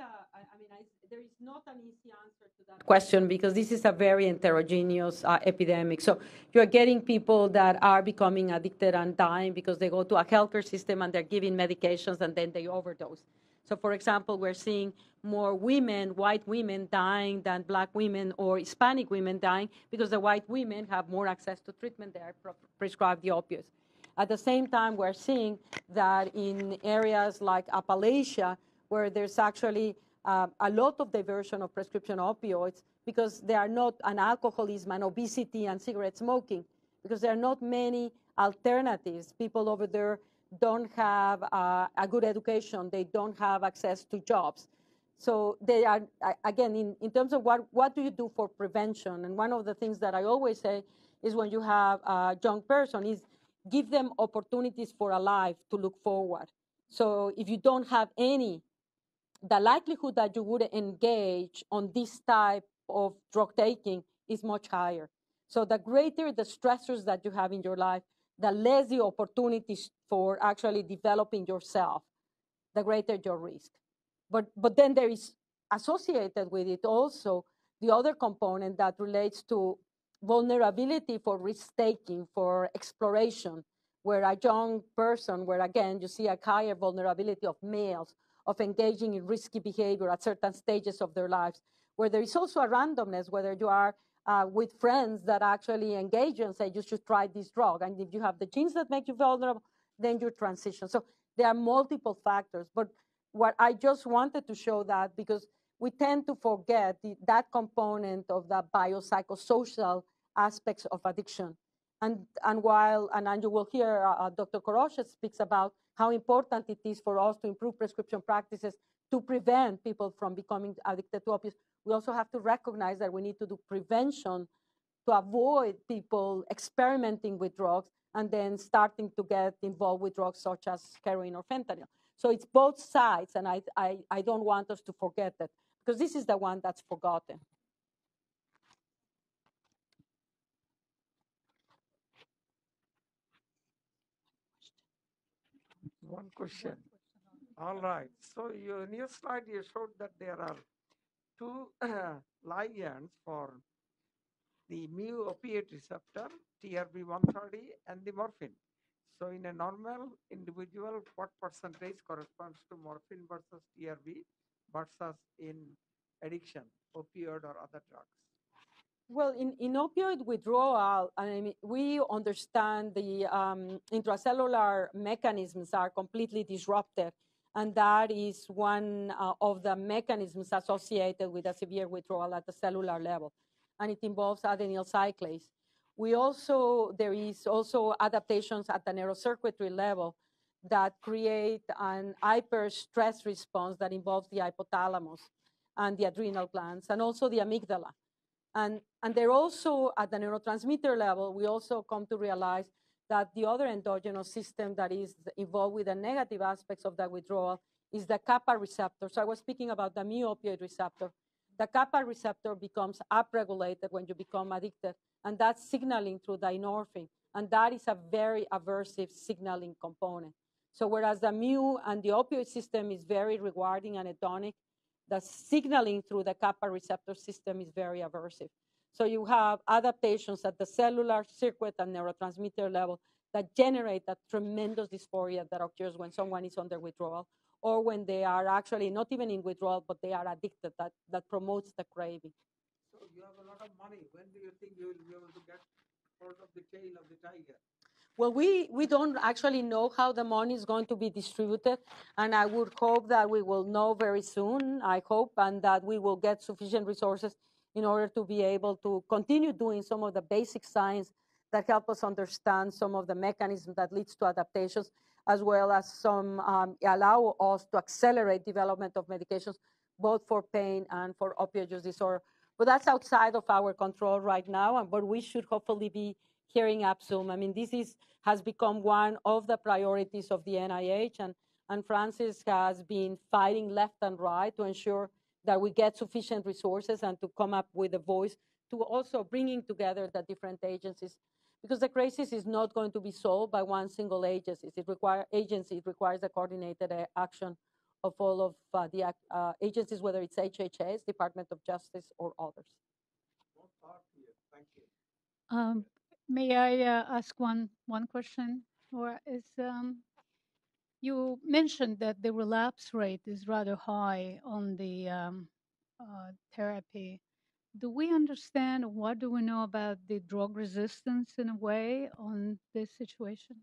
there is not an easy answer to that question, because this is a very heterogeneous epidemic. So you're getting people that are becoming addicted and dying because they go to a healthcare system and they're given medications and then they overdose. So, for example, we're seeing more women, white women, dying than black women or Hispanic women dying because the white women have more access to treatment. They are prescribed the opioids. At the same time, we're seeing that in areas like Appalachia, where there's actually a lot of diversion of prescription opioids, because there are not an alcoholism and obesity and cigarette smoking, because there are not many alternatives. People over there don't have a good education. They don't have access to jobs. So they are, again, in terms of what do you do for prevention? And one of the things that I always say is, when you have a young person, is give them opportunities for a life to look forward. So if you don't have any, the likelihood that you would engage on this type of drug taking is much higher. So the greater the stressors that you have in your life, the less the opportunities for actually developing yourself, the greater your risk. But then there is associated with it also the other component that relates to vulnerability for risk-taking, for exploration, where a young person, where again you see a higher vulnerability of males, of engaging in risky behavior at certain stages of their lives, where there is also a randomness, whether you are with friends that actually engage you and say, you should try this drug. And if you have the genes that make you vulnerable, then you transition. So there are multiple factors. But what I just wanted to show that, because we tend to forget that component of the biopsychosocial aspects of addiction. And you will hear Dr. Koroshetz speaks about how important it is for us to improve prescription practices to prevent people from becoming addicted to opioids. We also have to recognize that we need to do prevention to avoid people experimenting with drugs and then starting to get involved with drugs such as heroin or fentanyl. So it's both sides, and I don't want us to forget that, because this is the one that's forgotten. One question. All right. So in your slide, you showed that there are two ligands for the mu opioid receptor, TRB130, and the morphine. So in a normal individual, what percentage corresponds to morphine versus TRB versus in addiction, opioid or other drugs? Well, in opioid withdrawal, I mean, we understand the intracellular mechanisms are completely disrupted. And that is one of the mechanisms associated with a severe withdrawal at the cellular level. And it involves adenyl cyclase. There is also adaptations at the neurocircuitry level that create an hyper stress response that involves the hypothalamus and the adrenal glands and also the amygdala. And they're also at the neurotransmitter level, we also come to realize that the other endogenous system that is involved with the negative aspects of the withdrawal is the kappa receptor. So I was speaking about the mu opioid receptor. The kappa receptor becomes upregulated when you become addicted, and that's signaling through dynorphin. And that is a very aversive signaling component. So whereas the mu and the opioid system is very rewarding and hedonic, the signaling through the kappa receptor system is very aversive. So you have adaptations at the cellular circuit and neurotransmitter level that generate that tremendous dysphoria that occurs when someone is under withdrawal, or when they are actually not even in withdrawal, but they are addicted, that promotes the craving. So you have a lot of money. When do you think you will be able to get hold of the tail of the tiger? Well, we don't actually know how the money is going to be distributed, and I would hope that we will know very soon, I hope, and that we will get sufficient resources in order to be able to continue doing some of the basic science that help us understand some of the mechanisms that leads to adaptations, as well as some allow us to accelerate development of medications, both for pain and for opioid use disorder. But that's outside of our control right now, but we should hopefully be hearing up soon. I mean, this has become one of the priorities of the NIH, and Francis has been fighting left and right to ensure that we get sufficient resources and to come up with a voice to also bringing together the different agencies, because the crisis is not going to be solved by one single agency. It requires a coordinated action of all of the agencies, whether it's HHS, Department of Justice, or others. Thank you. May I ask one question? Or you mentioned that the relapse rate is rather high on the therapy. Do we understand, what do we know about the drug resistance in a way on this situation?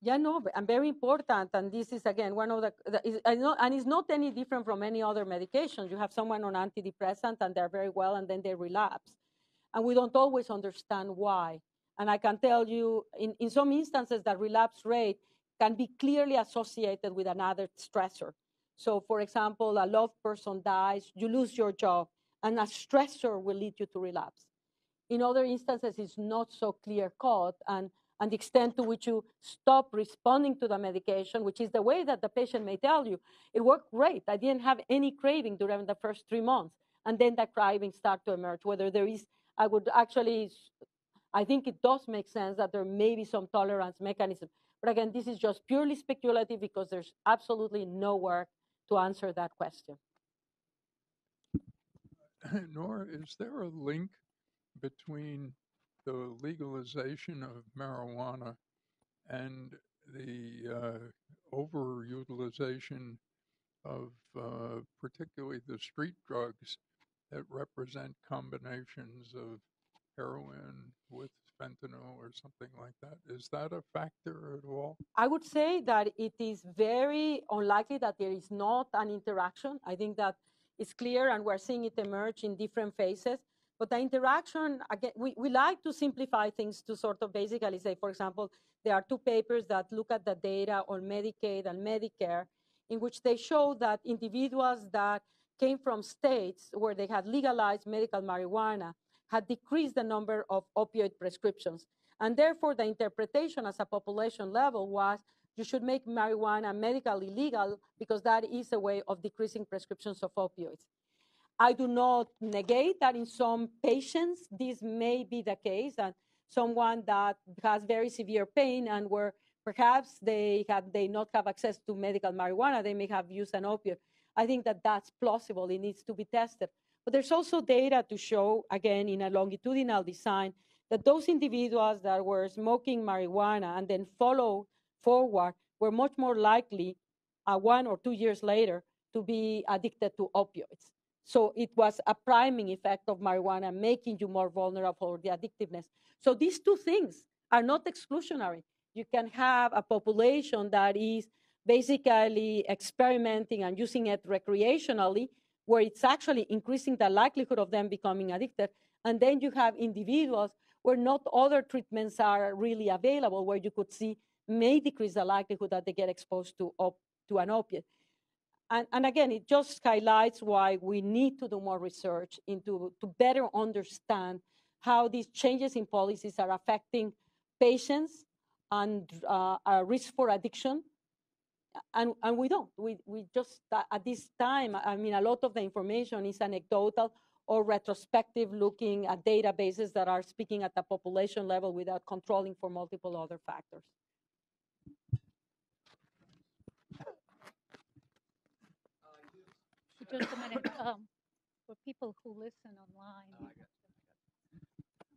Yeah, no, and very important. And this is, again, one of and it's not any different from any other medication. You have someone on antidepressant and they're very well, and then they relapse. And we don't always understand why. And I can tell you, in some instances, that relapse rate can be clearly associated with another stressor. So, for example, a loved person dies, you lose your job, and a stressor will lead you to relapse. In other instances, it's not so clear-cut, and the extent to which you stop responding to the medication, which is the way that the patient may tell you, it worked great. I didn't have any craving during the first 3 months. And then the cravings start to emerge. Whether there is, I think it does make sense that there may be some tolerance mechanism. But again, this is just purely speculative because there's absolutely no work to answer that question. Nora, is there a link between the legalization of marijuana and the overutilization of particularly the street drugs that represent combinations of heroin with fentanyl or something like that? Is that a factor at all? I would say that it is very unlikely that there is not an interaction. I think that it's clear, and we're seeing it emerge in different phases. But the interaction, again, we like to simplify things to sort of basically say, for example, there are 2 papers that look at the data on Medicaid and Medicare, in which they show that individuals that came from states where they had legalized medical marijuana had decreased the number of opioid prescriptions. And therefore, the interpretation as a population level was you should make marijuana medically legal because that is a way of decreasing prescriptions of opioids. I do not negate that in some patients, this may be the case, and someone that has very severe pain and where perhaps they not have access to medical marijuana, they may have used an opioid. I think that that's plausible. It needs to be tested. But there's also data to show, again, in a longitudinal design, that those individuals that were smoking marijuana and then followed forward were much more likely 1 or 2 years later to be addicted to opioids. So it was a priming effect of marijuana making you more vulnerable to the addictiveness. So these 2 things are not exclusionary. You can have a population that is basically experimenting and using it recreationally, where it's actually increasing the likelihood of them becoming addicted. And then you have individuals where not other treatments are really available, where you could see may decrease the likelihood that they get exposed to an opiate. And again, it just highlights why we need to do more research to better understand how these changes in policies are affecting patients and risk for addiction. And we don't. We just, at this time, I mean, a lot of the information is anecdotal or retrospective, looking at databases that are speaking at the population level without controlling for multiple other factors. Just a minute, for people who listen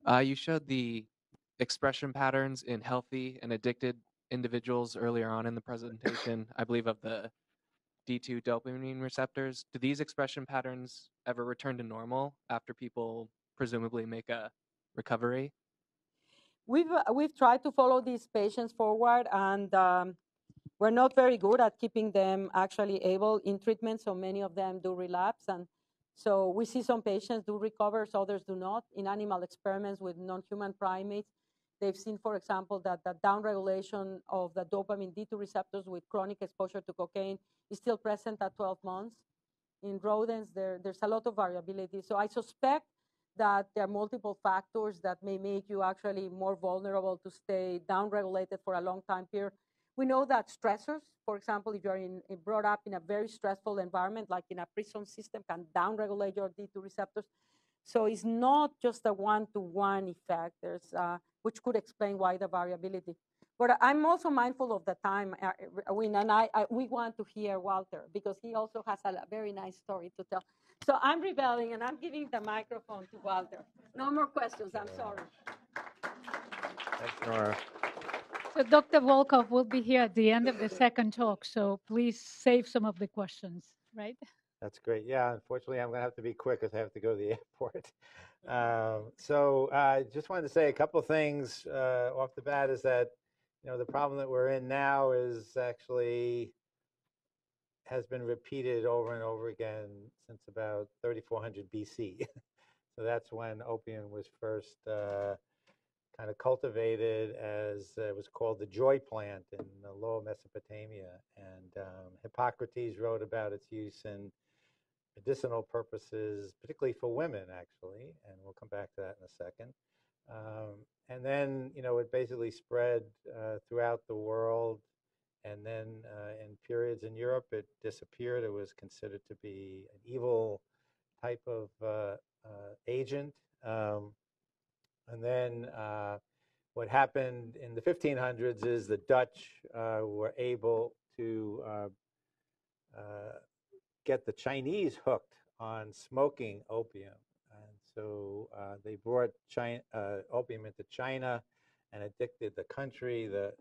online. You showed the expression patterns in healthy and addicted individuals earlier on in the presentation, I believe of the D2 dopamine receptors. Do these expression patterns ever return to normal after people presumably make a recovery? We've tried to follow these patients forward, and we're not very good at keeping them actually able in treatment, so many of them do relapse. And so we see some patients do recover, so others do not. In animal experiments with non-human primates, they've seen, for example, that the downregulation of the dopamine D2 receptors with chronic exposure to cocaine is still present at 12 months. In rodents, there's a lot of variability. So I suspect that there are multiple factors that may make you actually more vulnerable to stay downregulated for a long time period. We know that stressors, for example, if you're brought up in a very stressful environment, like in a prison system, can downregulate your D2 receptors. So it's not just a one-to-one effect, which could explain why the variability. But I'm also mindful of the time, Win, and we want to hear Walter, because he also has a very nice story to tell. So I'm rebelling, and I'm giving the microphone to Walter. No more questions, I'm sorry. Thanks, Nora. So Dr. Volkow will be here at the end of the second talk, so please save some of the questions, right? That's great. Yeah, unfortunately, I'm going to have to be quick because I have to go to the airport. So I just wanted to say a couple of things off the bat is that, the problem that we're in now is actually has been repeated over and over again since about 3400 BC. So that's when opium was first kind of cultivated as it was called the joy plant in the Lower Mesopotamia. And Hippocrates wrote about its use in medicinal purposes, particularly for women, actually, and we'll come back to that in a second. And then, it basically spread throughout the world. And then in periods in Europe, it disappeared. It was considered to be an evil type of agent. And then what happened in the 1500s is the Dutch were able to get the Chinese hooked on smoking opium. And so they brought opium into China and addicted the country. The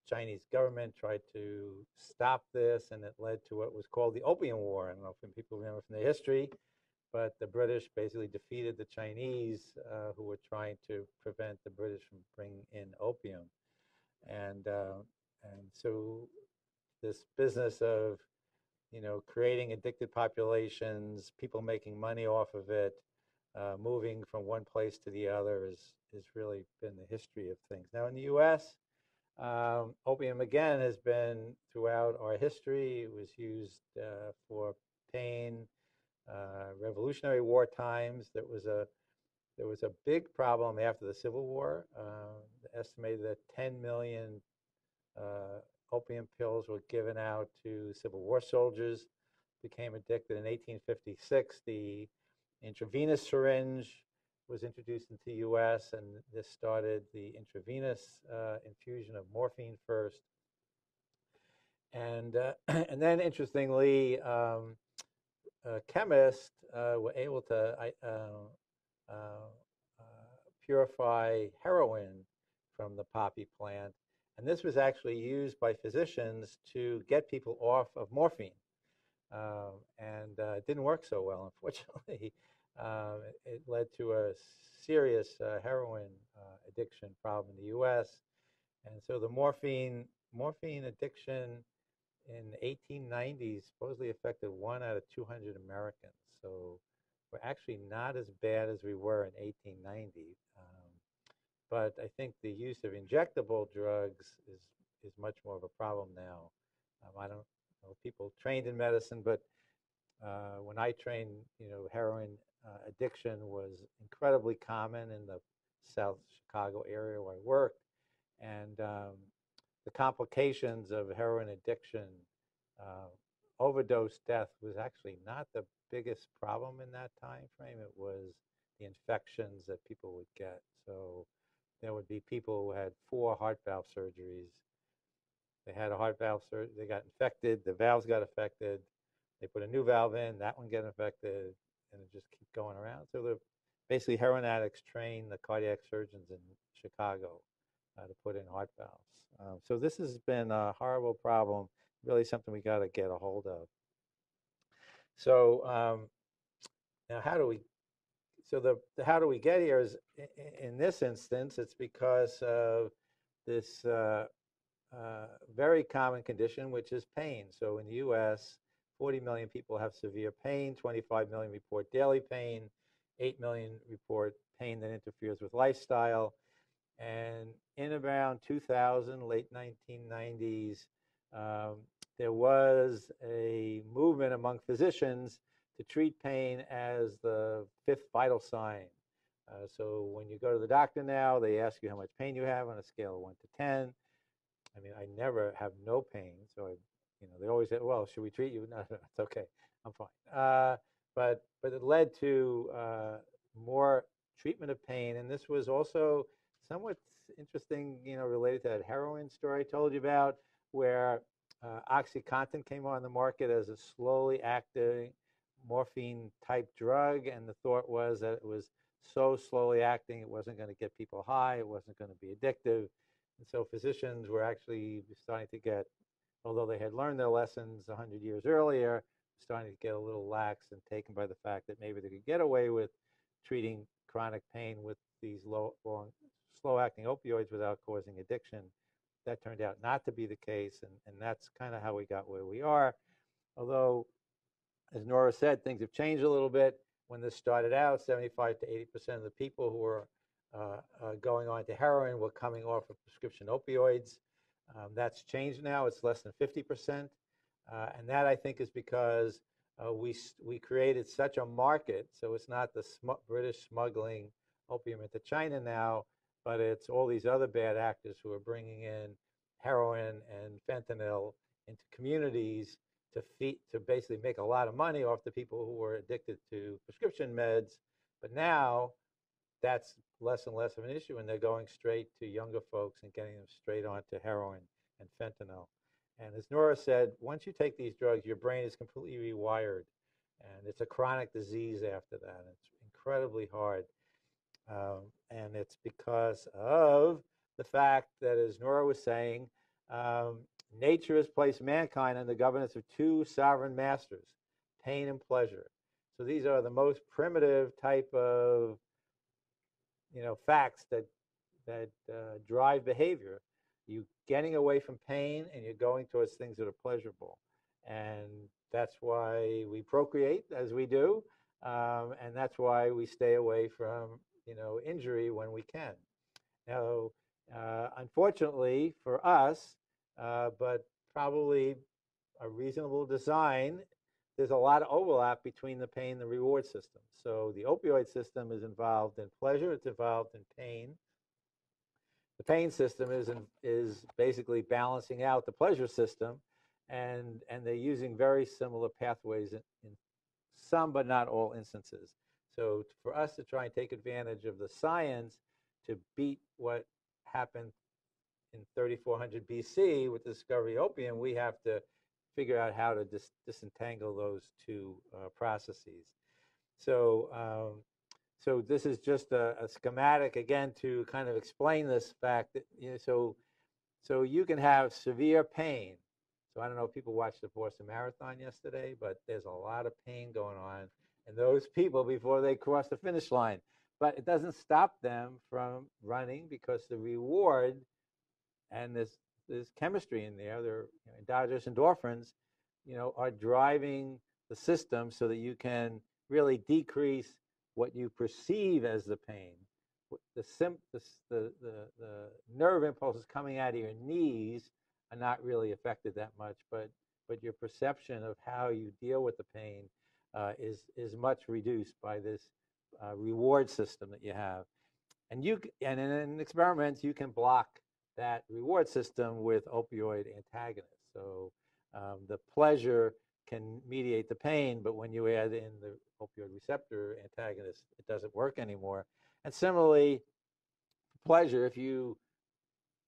Chinese government tried to stop this, and it led to what was called the Opium War. I don't know if people remember from the history, but the British basically defeated the Chinese who were trying to prevent the British from bringing in opium. And so this business of creating addicted populations, people making money off of it, moving from one place to the other has really been the history of things. Now in the U.S., opium again has been throughout our history. It was used for pain, Revolutionary War times. There was a big problem after the Civil War. Estimated that 10 million opium pills were given out to Civil War soldiers, became addicted. In 1856, the intravenous syringe was introduced into the U.S., and this started the intravenous infusion of morphine first. And then, interestingly, chemists were able to purify heroin from the poppy plant. And this was actually used by physicians to get people off of morphine. And it didn't work so well, unfortunately. It led to a serious heroin addiction problem in the U.S. And so the morphine addiction in 1890s supposedly affected 1 out of 200 Americans. So we're actually not as bad as we were in 1890. But I think the use of injectable drugs is much more of a problem now. I don't know people trained in medicine, but when I trained, heroin addiction was incredibly common in the South Chicago area where I worked, and the complications of heroin addiction, overdose death was actually not the biggest problem in that time frame. It was the infections that people would get. So there would be people who had 4 heart valve surgeries. They had a heart valve surgery, they got infected, the valves got affected, they put a new valve in, that one got infected, and it just keep going around. So basically heroin addicts train the cardiac surgeons in Chicago to put in heart valves. So this has been a horrible problem, really something we got to get a hold of. So now how do we get here is, in this instance, it's because of this very common condition, which is pain. So in the U.S., 40 million people have severe pain, 25 million report daily pain, 8 million report pain that interferes with lifestyle. And in around 2000, late 1990s, there was a movement among physicians to treat pain as the 5th vital sign. So when you go to the doctor now, they ask you how much pain you have on a scale of 1 to 10. I mean, I never have no pain, so they always say, "Well, should we treat you?" No, it's okay, I'm fine. But it led to more treatment of pain, and this was also somewhat interesting, related to that heroin story I told you about, where OxyContin came on the market as a slowly acting morphine-type drug, and the thought was that it was so slowly acting, it wasn't going to get people high, it wasn't going to be addictive. And so physicians were actually starting to get, although they had learned their lessons 100 years earlier, starting to get a little lax and taken by the fact that maybe they could get away with treating chronic pain with these slow-acting opioids without causing addiction. That turned out not to be the case, and that's kind of how we got where we are. Although, as Nora said, things have changed a little bit. When this started out, 75 to 80% of the people who were going on to heroin were coming off of prescription opioids. That's changed now. It's less than 50%. And that, I think, is because we created such a market. So it's not the British smuggling opium into China now, but it's all these other bad actors who are bringing in heroin and fentanyl into communities to basically make a lot of money off the people who were addicted to prescription meds. But now that's less and less of an issue, and they're going straight to younger folks and getting them straight onto heroin and fentanyl. And as Nora said, once you take these drugs, your brain is completely rewired, and it's a chronic disease after that. It's incredibly hard. And it's because of the fact that, as Nora was saying, nature has placed mankind under the governance of 2 sovereign masters, pain and pleasure. So these are the most primitive type of facts that drive behavior. You getting away from pain and you're going towards things that are pleasurable, and that's why we procreate as we do, and that's why we stay away from injury when we can. Now, unfortunately for us, but probably a reasonable design, there's a lot of overlap between the pain and the reward system. So the opioid system is involved in pleasure, it's involved in pain. The pain system is basically balancing out the pleasure system, and they're using very similar pathways in some but not all instances. So for us to try and take advantage of the science to beat what happened in 3400 BC with the discovery of opium, we have to figure out how to disentangle those 2 processes. So so this is just a schematic, again, to kind of explain this fact that, so you can have severe pain. So I don't know if people watched the Boston Marathon yesterday, but there's a lot of pain going on in those people before they cross the finish line. But it doesn't stop them from running, because the reward and this there's chemistry in there. There are endogenous endorphins, are driving the system so that you can really decrease what you perceive as the pain. The nerve impulses coming out of your knees are not really affected that much, but your perception of how you deal with the pain is much reduced by this reward system that you have. And in experiments, you can block that reward system with opioid antagonists. So the pleasure can mediate the pain, but when you add in the opioid receptor antagonist, it doesn't work anymore. And similarly, pleasure, if you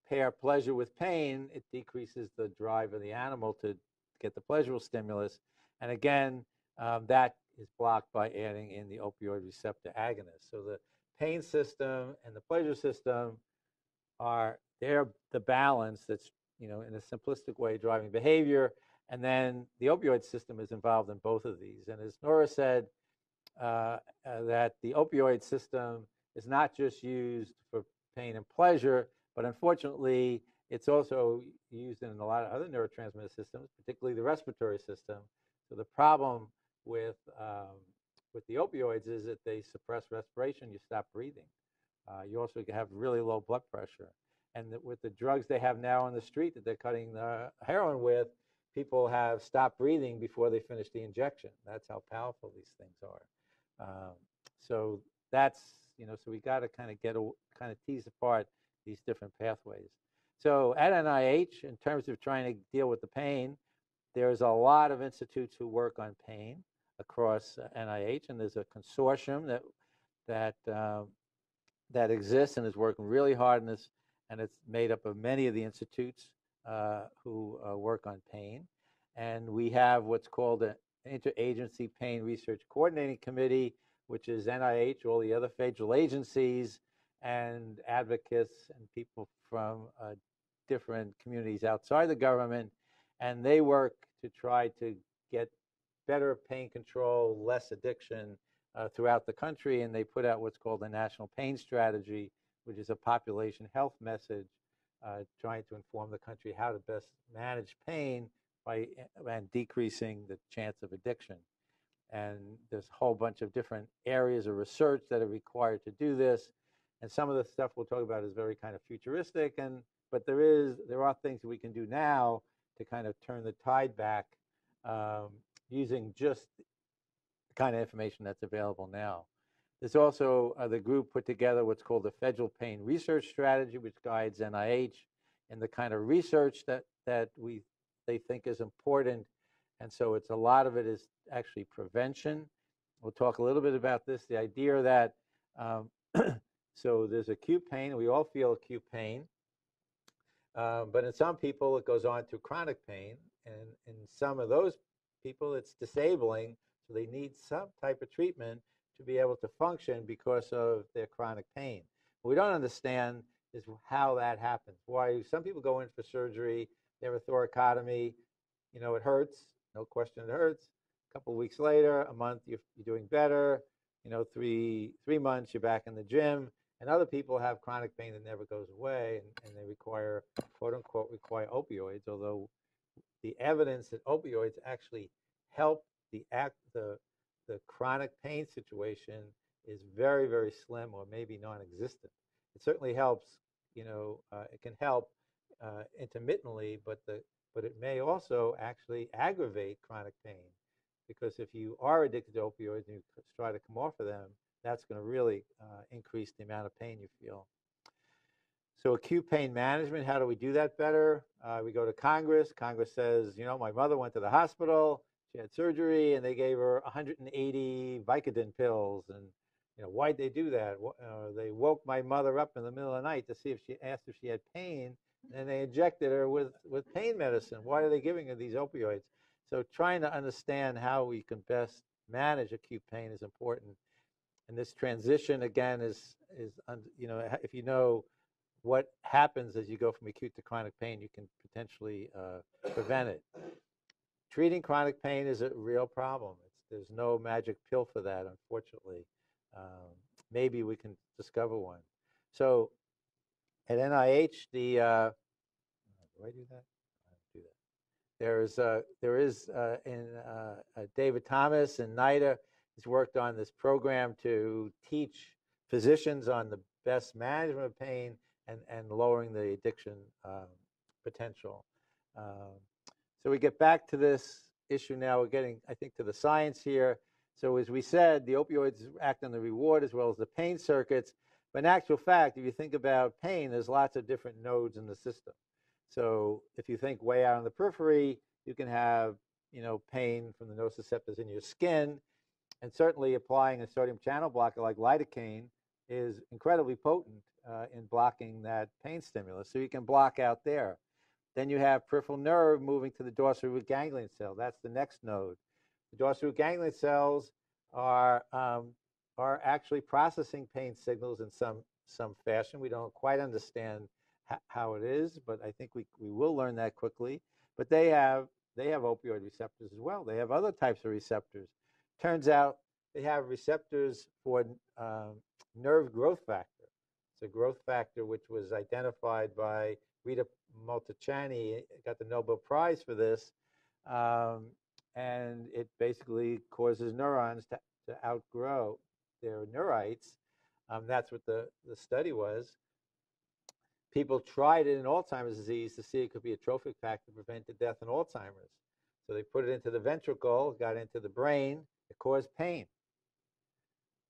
pair pleasure with pain, it decreases the drive of the animal to get the pleasurable stimulus. And again, that is blocked by adding in the opioid receptor agonist. So the pain system and the pleasure system they're the balance that's, in a simplistic way, driving behavior. And then the opioid system is involved in both of these. And as Nora said, that the opioid system is not just used for pain and pleasure, but unfortunately, it's also used in a lot of other neurotransmitter systems, particularly the respiratory system. So the problem with the opioids is that they suppress respiration. You stop breathing. You also have really low blood pressure. And with the drugs they have now on the street that they're cutting the heroin with, people have stopped breathing before they finish the injection. That's how powerful these things are. So that's, so we got to kind of tease apart these different pathways. So at NIH, in terms of trying to deal with the pain, there's a lot of institutes who work on pain across NIH, and there's a consortium that exists and is working really hard on this, and it's made up of many of the institutes who work on pain. And we have what's called an Interagency Pain Research Coordinating Committee, which is NIH, all the other federal agencies, and advocates and people from different communities outside the government. And they work to try to get better pain control, less addiction throughout the country. And they put out what's called the National Pain Strategy, which is a population health message trying to inform the country how to best manage pain and decreasing the chance of addiction. And there's a whole bunch of different areas of research that are required to do this. And some of the stuff we'll talk about is very kind of futuristic, but there are things that we can do now to kind of turn the tide back using just the kind of information that's available now. There's also the group put together what's called the Federal Pain Research Strategy, which guides NIH in the kind of research that they think is important. And so it's a lot of it is actually prevention. We'll talk a little bit about this, the idea that so there's acute pain. We all feel acute pain. But in some people, it goes on to chronic pain. And in some of those people, it's disabling. So they need some type of treatment to be able to function because of their chronic pain. What we don't understand is how that happens. Why some people go in for surgery, they have a thoracotomy, it hurts, no question it hurts. A couple of weeks later, a month, you're doing better. 3 months, you're back in the gym. And other people have chronic pain that never goes away, and they require, quote unquote, opioids, although the evidence that opioids actually help the chronic pain situation is very, very slim or maybe non-existent. It certainly helps, it can help intermittently, but it may also actually aggravate chronic pain, because if you are addicted to opioids and you try to come off of them, that's going to really increase the amount of pain you feel. So acute pain management, how do we do that better? We go to Congress. Congress says, my mother went to the hospital, she had surgery, and they gave her 180 Vicodin pills. And, why'd they do that? They woke my mother up in the middle of the night to see if she asked if she had pain, and they injected her with pain medicine. Why are they giving her these opioids? So trying to understand how we can best manage acute pain is important. And this transition, again, is if you know what happens as you go from acute to chronic pain, you can potentially prevent it. Treating chronic pain is a real problem. There's no magic pill for that, unfortunately. Maybe we can discover one. So at NIH, Do I do that? I don't do that. There is David Thomas and NIDA has worked on this program to teach physicians on the best management of pain and lowering the addiction potential. So we get back to this issue now. We're getting, I think, to the science here. So as we said, the opioids act on the reward as well as the pain circuits. But in actual fact, if you think about pain, there's lots of different nodes in the system. So if you think way out on the periphery, you can have, pain from the nociceptors in your skin. And certainly applying a sodium channel blocker like lidocaine is incredibly potent in blocking that pain stimulus. So you can block out there. Then you have peripheral nerve moving to the dorsal root ganglion cell. That's the next node. The dorsal root ganglion cells are actually processing pain signals in some fashion. We don't quite understand how it is, but I think we will learn that quickly. But they have opioid receptors as well. They have other types of receptors. Turns out they have receptors for nerve growth factor. It's a growth factor which was identified by Rita Multachani, got the Nobel Prize for this, and it basically causes neurons to outgrow their neurites. That's what the study was. People tried it in Alzheimer's disease to see it could be a trophic factor to prevent the death in Alzheimer's. So they put it into the ventricle, got into the brain, it caused pain.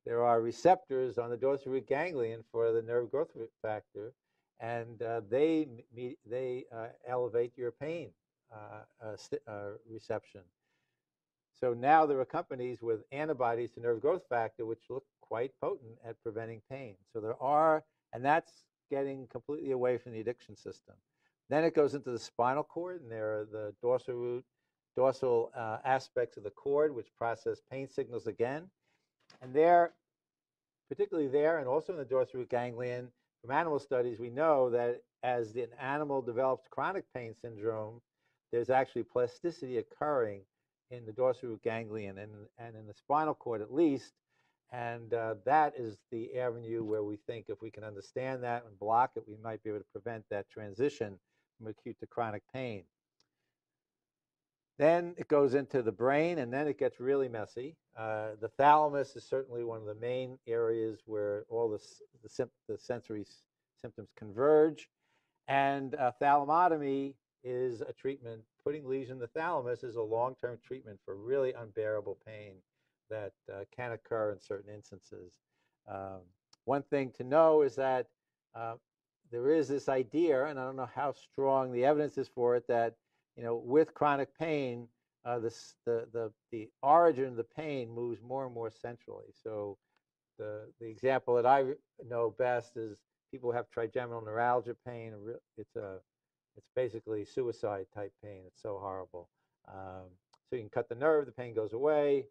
There are receptors on the dorsal root ganglion for the nerve growth factor, and they elevate your pain reception. So now there are companies with antibodies to nerve growth factor which look quite potent at preventing pain. So there are, and that's getting completely away from the addiction system. Then it goes into the spinal cord, and there are the dorsal aspects of the cord which process pain signals again. And there, particularly there, and also in the dorsal root ganglion, from animal studies, we know that as an animal develops chronic pain syndrome, there's actually plasticity occurring in the dorsal root ganglion and in the spinal cord at least. And that is the avenue where we think if we can understand that and block it, we might be able to prevent that transition from acute to chronic pain. Then it goes into the brain, and then it gets really messy. The thalamus is certainly one of the main areas where all the sensory symptoms converge. And thalamotomy is a treatment. Putting lesion in the thalamus is a long-term treatment for really unbearable pain that can occur in certain instances. One thing to know is that there is this idea, and I don't know how strong the evidence is for it, that with chronic pain, the origin of the pain moves more and more centrally. So the example that I know best is people who have trigeminal neuralgia pain. It's basically suicide type pain. It's so horrible. So you can cut the nerve, the pain goes away.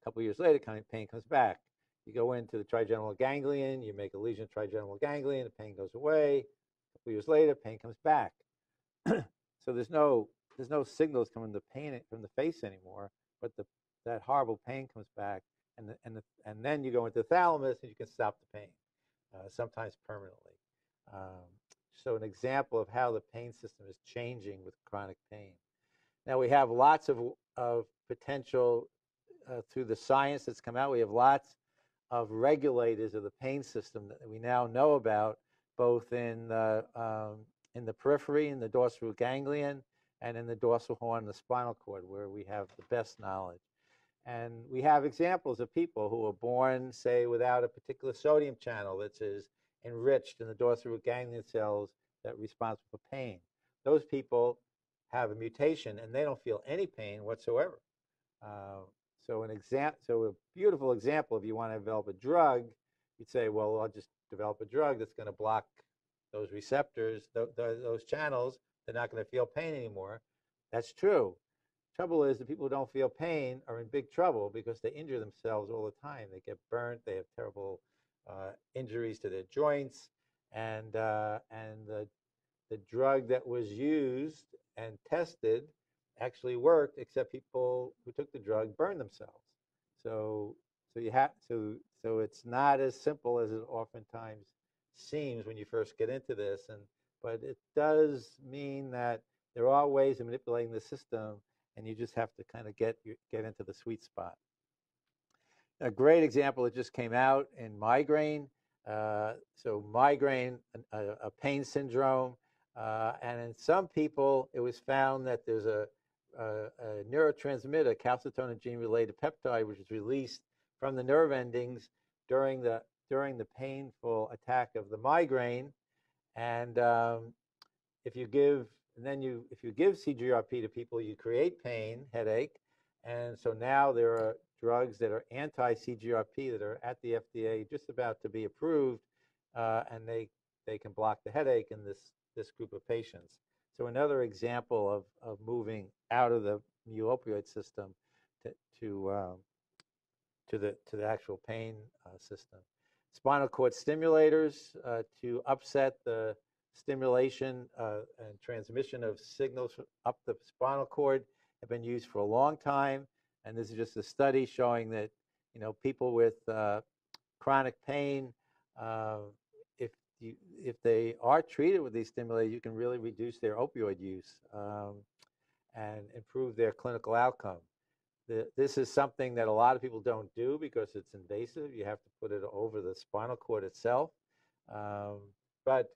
A couple years later, pain comes back. You go into the trigeminal ganglion, you make a lesion of trigeminal ganglion, the pain goes away. A couple years later, pain comes back. So there's no signals coming from the face anymore, but that horrible pain comes back, and then you go into the thalamus and you can stop the pain, sometimes permanently. So an example of how the pain system is changing with chronic pain. Now we have lots of potential through the science that's come out. We have lots of regulators of the pain system that we now know about, both in the periphery, in the dorsal root ganglion, and in the dorsal horn, the spinal cord, where we have the best knowledge. And we have examples of people who are born, say, without a particular sodium channel that's enriched in the dorsal root ganglion cells that are responsible for pain. Those people have a mutation, and they don't feel any pain whatsoever. So a beautiful example, if you want to develop a drug, you'd say, well, I'll just develop a drug that's going to block those receptors, those channels. They're not going to feel pain anymore. That's true. Trouble is the people who don't feel pain are in big trouble because they injure themselves all the time. They get burnt. They have terrible injuries to their joints, and the drug that was used and tested actually worked, except people who took the drug burned themselves. So it's not as simple as it oftentimes seems when you first get into this. And but it does mean that there are ways of manipulating the system, and you just have to kind of get into the sweet spot. A great example that just came out in migraine. So migraine, a pain syndrome, and in some people, it was found that there's a neurotransmitter, calcitonin gene-related peptide, which is released from the nerve endings during the painful attack of the migraine. And if you give CGRP to people, you create pain, headache, and so now there are drugs that are anti-CGRP that are at the FDA, just about to be approved, and they can block the headache in this group of patients. So another example of moving out of the mu opioid system to the actual pain system. Spinal cord stimulators to upset the stimulation and transmission of signals up the spinal cord have been used for a long time. And this is just a study showing that, people with chronic pain, if they are treated with these stimulators, you can really reduce their opioid use and improve their clinical outcome. This is something that a lot of people don't do because it's invasive. You have to put it over the spinal cord itself. But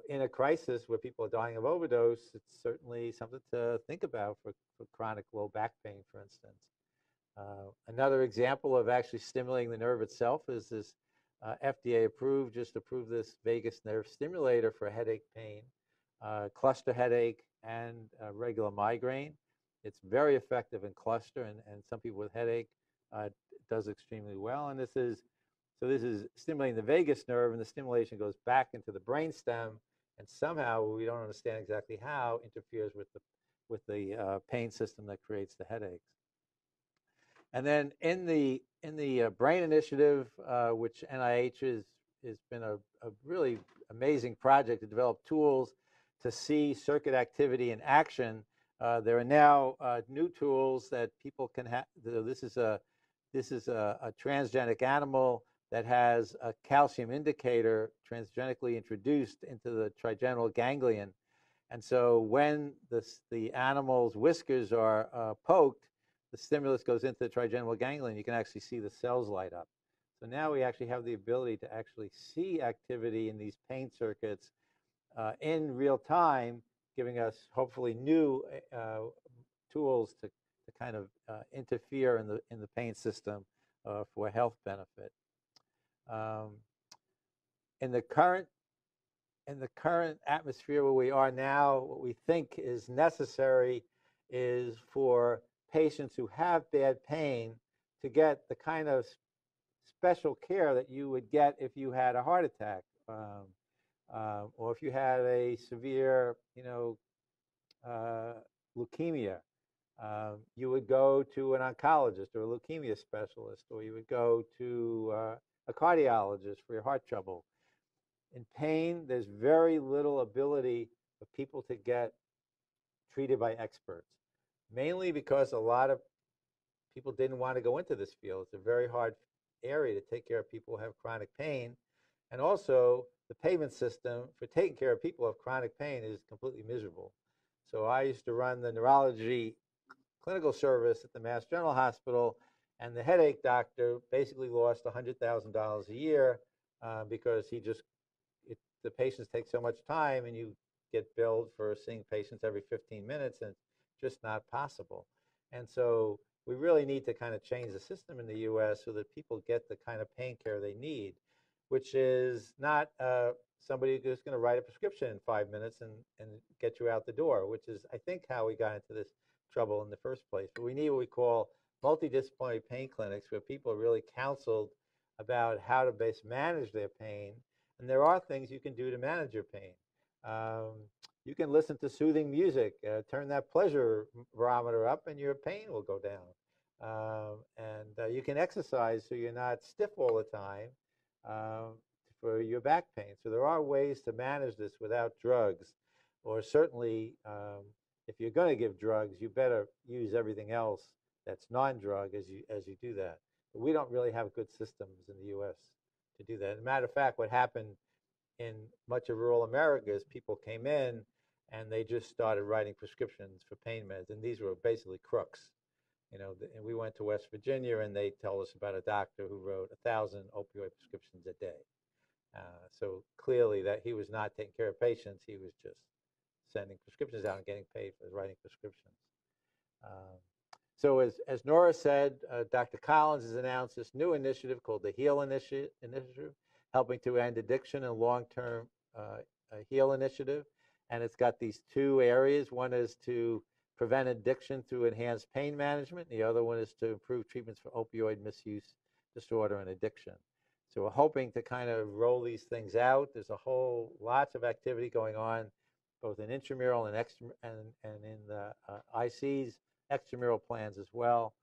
in a crisis where people are dying of overdose, it's certainly something to think about for chronic low back pain, for instance. Another example of actually stimulating the nerve itself is this FDA just approved this vagus nerve stimulator for headache pain, cluster headache, and regular migraine. It's very effective in cluster, and some people with headache does extremely well. And this is stimulating the vagus nerve, and the stimulation goes back into the brainstem, and somehow we don't understand exactly how interferes with the pain system that creates the headaches. And then in the brain initiative, which NIH has been a really amazing project to develop tools to see circuit activity in action. There are now new tools that people can have. This is a transgenic animal that has a calcium indicator transgenically introduced into the trigeminal ganglion. And so when the animal's whiskers are poked, the stimulus goes into the trigeminal ganglion. You can actually see the cells light up. So now we actually have the ability to actually see activity in these pain circuits in real time, giving us hopefully new tools to kind of interfere in the pain system for health benefit. In the current atmosphere where we are now, what we think is necessary is for patients who have bad pain to get the kind of special care that you would get if you had a heart attack, or if you had a severe, leukemia. You would go to an oncologist or a leukemia specialist, or you would go to a cardiologist for your heart trouble. In pain, there's very little ability for people to get treated by experts, mainly because a lot of people didn't want to go into this field. It's a very hard area to take care of people who have chronic pain. And also, the payment system for taking care of people who have chronic pain is completely miserable. So I used to run the neurology clinical service at the Mass General Hospital, and the headache doctor basically lost $100,000 a year because the patients take so much time, and you get billed for seeing patients every 15 minutes, and it's just not possible. And so we really need to kind of change the system in the U.S. so that people get the kind of pain care they need, which is not somebody who's going to write a prescription in 5 minutes and get you out the door, which is, I think, how we got into this trouble in the first place. But we need what we call multidisciplinary pain clinics, where people are really counseled about how to best manage their pain. And there are things you can do to manage your pain. You can listen to soothing music, turn that pleasure barometer up, and your pain will go down. And you can exercise so you're not stiff all the time for your back pain. So there are ways to manage this without drugs, or certainly if you're going to give drugs, you better use everything else that's non-drug as you do that. But we don't really have good systems in the U.S. to do that. As a matter of fact, what happened in much of rural America is people came in and they just started writing prescriptions for pain meds, and these were basically crooks. You know, and we went to West Virginia, and they tell us about a doctor who wrote 1,000 opioid prescriptions a day. So clearly that he was not taking care of patients, he was just sending prescriptions out and getting paid for writing prescriptions. So as Nora said, Dr. Collins has announced this new initiative called the HEAL Initiative, helping to end addiction and long-term HEAL Initiative. And it's got these two areas. One is to prevent addiction through enhanced pain management. The other one is to improve treatments for opioid misuse disorder and addiction. So we're hoping to kind of roll these things out. There's lots of activity going on, both in intramural and in the ICs, extramural plans as well.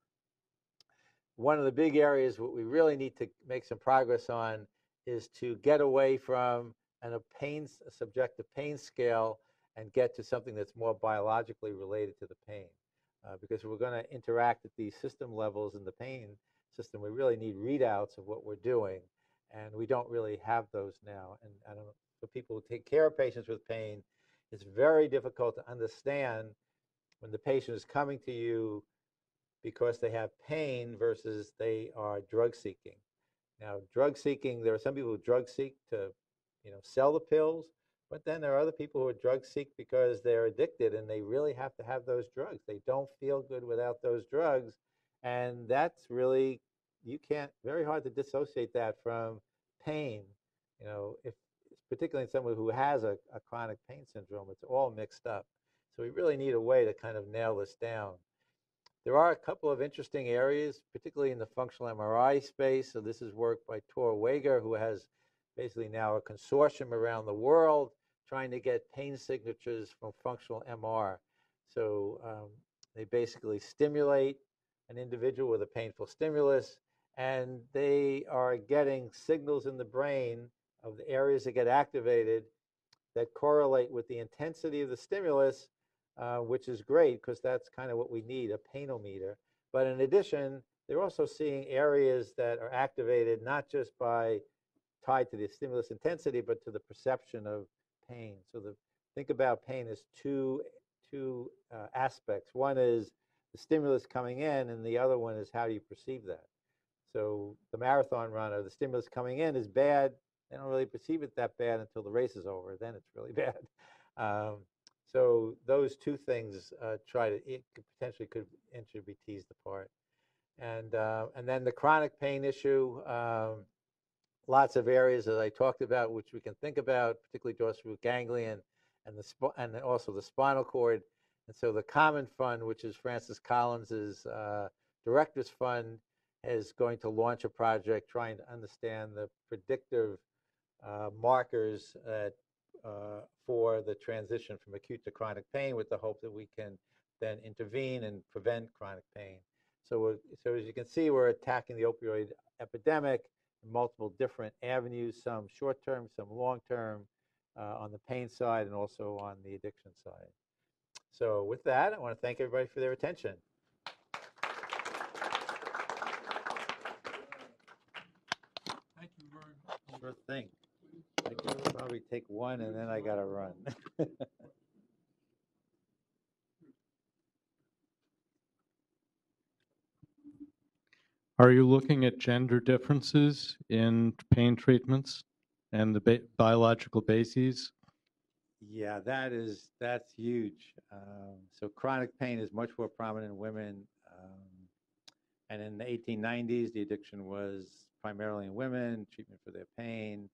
One of the big areas what we really need to make some progress on is to get away from a subjective pain scale and get to something that's more biologically related to the pain. Because we're going to interact at these system levels in the pain system, we really need readouts of what we're doing, and we don't really have those now. And I don't know, for people who take care of patients with pain, it's very difficult to understand when the patient is coming to you because they have pain versus they are drug seeking. Now, drug seeking, there are some people who drug seek to, sell the pills, but then there are other people who are drug seek because they're addicted and they really have to have those drugs. They don't feel good without those drugs, and that's really, very hard to dissociate that from pain. If particularly in someone who has a chronic pain syndrome, it's all mixed up. So we really need a way to kind of nail this down. There are a couple of interesting areas, particularly in the functional MRI space. So this is work by Tor Wager, who has basically now a consortium around the world trying to get pain signatures from functional MR. So they basically stimulate an individual with a painful stimulus, and they are getting signals in the brain of the areas that get activated that correlate with the intensity of the stimulus, which is great because that's kind of what we need, a painometer. But in addition, they're also seeing areas that are activated not just tied to the stimulus intensity, but to the perception of pain. So think about pain as two aspects. One is the stimulus coming in, and the other one is how do you perceive that. So the marathon runner, the stimulus coming in is bad. They don't really perceive it that bad until the race is over. Then it's really bad. So those two things potentially could be teased apart. And then the chronic pain issue, lots of areas that I talked about, which we can think about, particularly dorsal ganglion and also the spinal cord. And so the Common Fund, which is Francis Collins's Director's Fund, is going to launch a project trying to understand the predictive markers for the transition from acute to chronic pain, with the hope that we can then intervene and prevent chronic pain. So as you can see, we're attacking the opioid epidemic in multiple different avenues, some short-term, some long-term, on the pain side and also on the addiction side. So with that, I want to thank everybody for their attention. Thank you very much. Sure thing. I can probably take one and then I got to run. Are you looking at gender differences in pain treatments and the biological bases? Yeah, that's huge. So chronic pain is much more prominent in women. And in the 1890s, the addiction was primarily in women, treatment for their pain.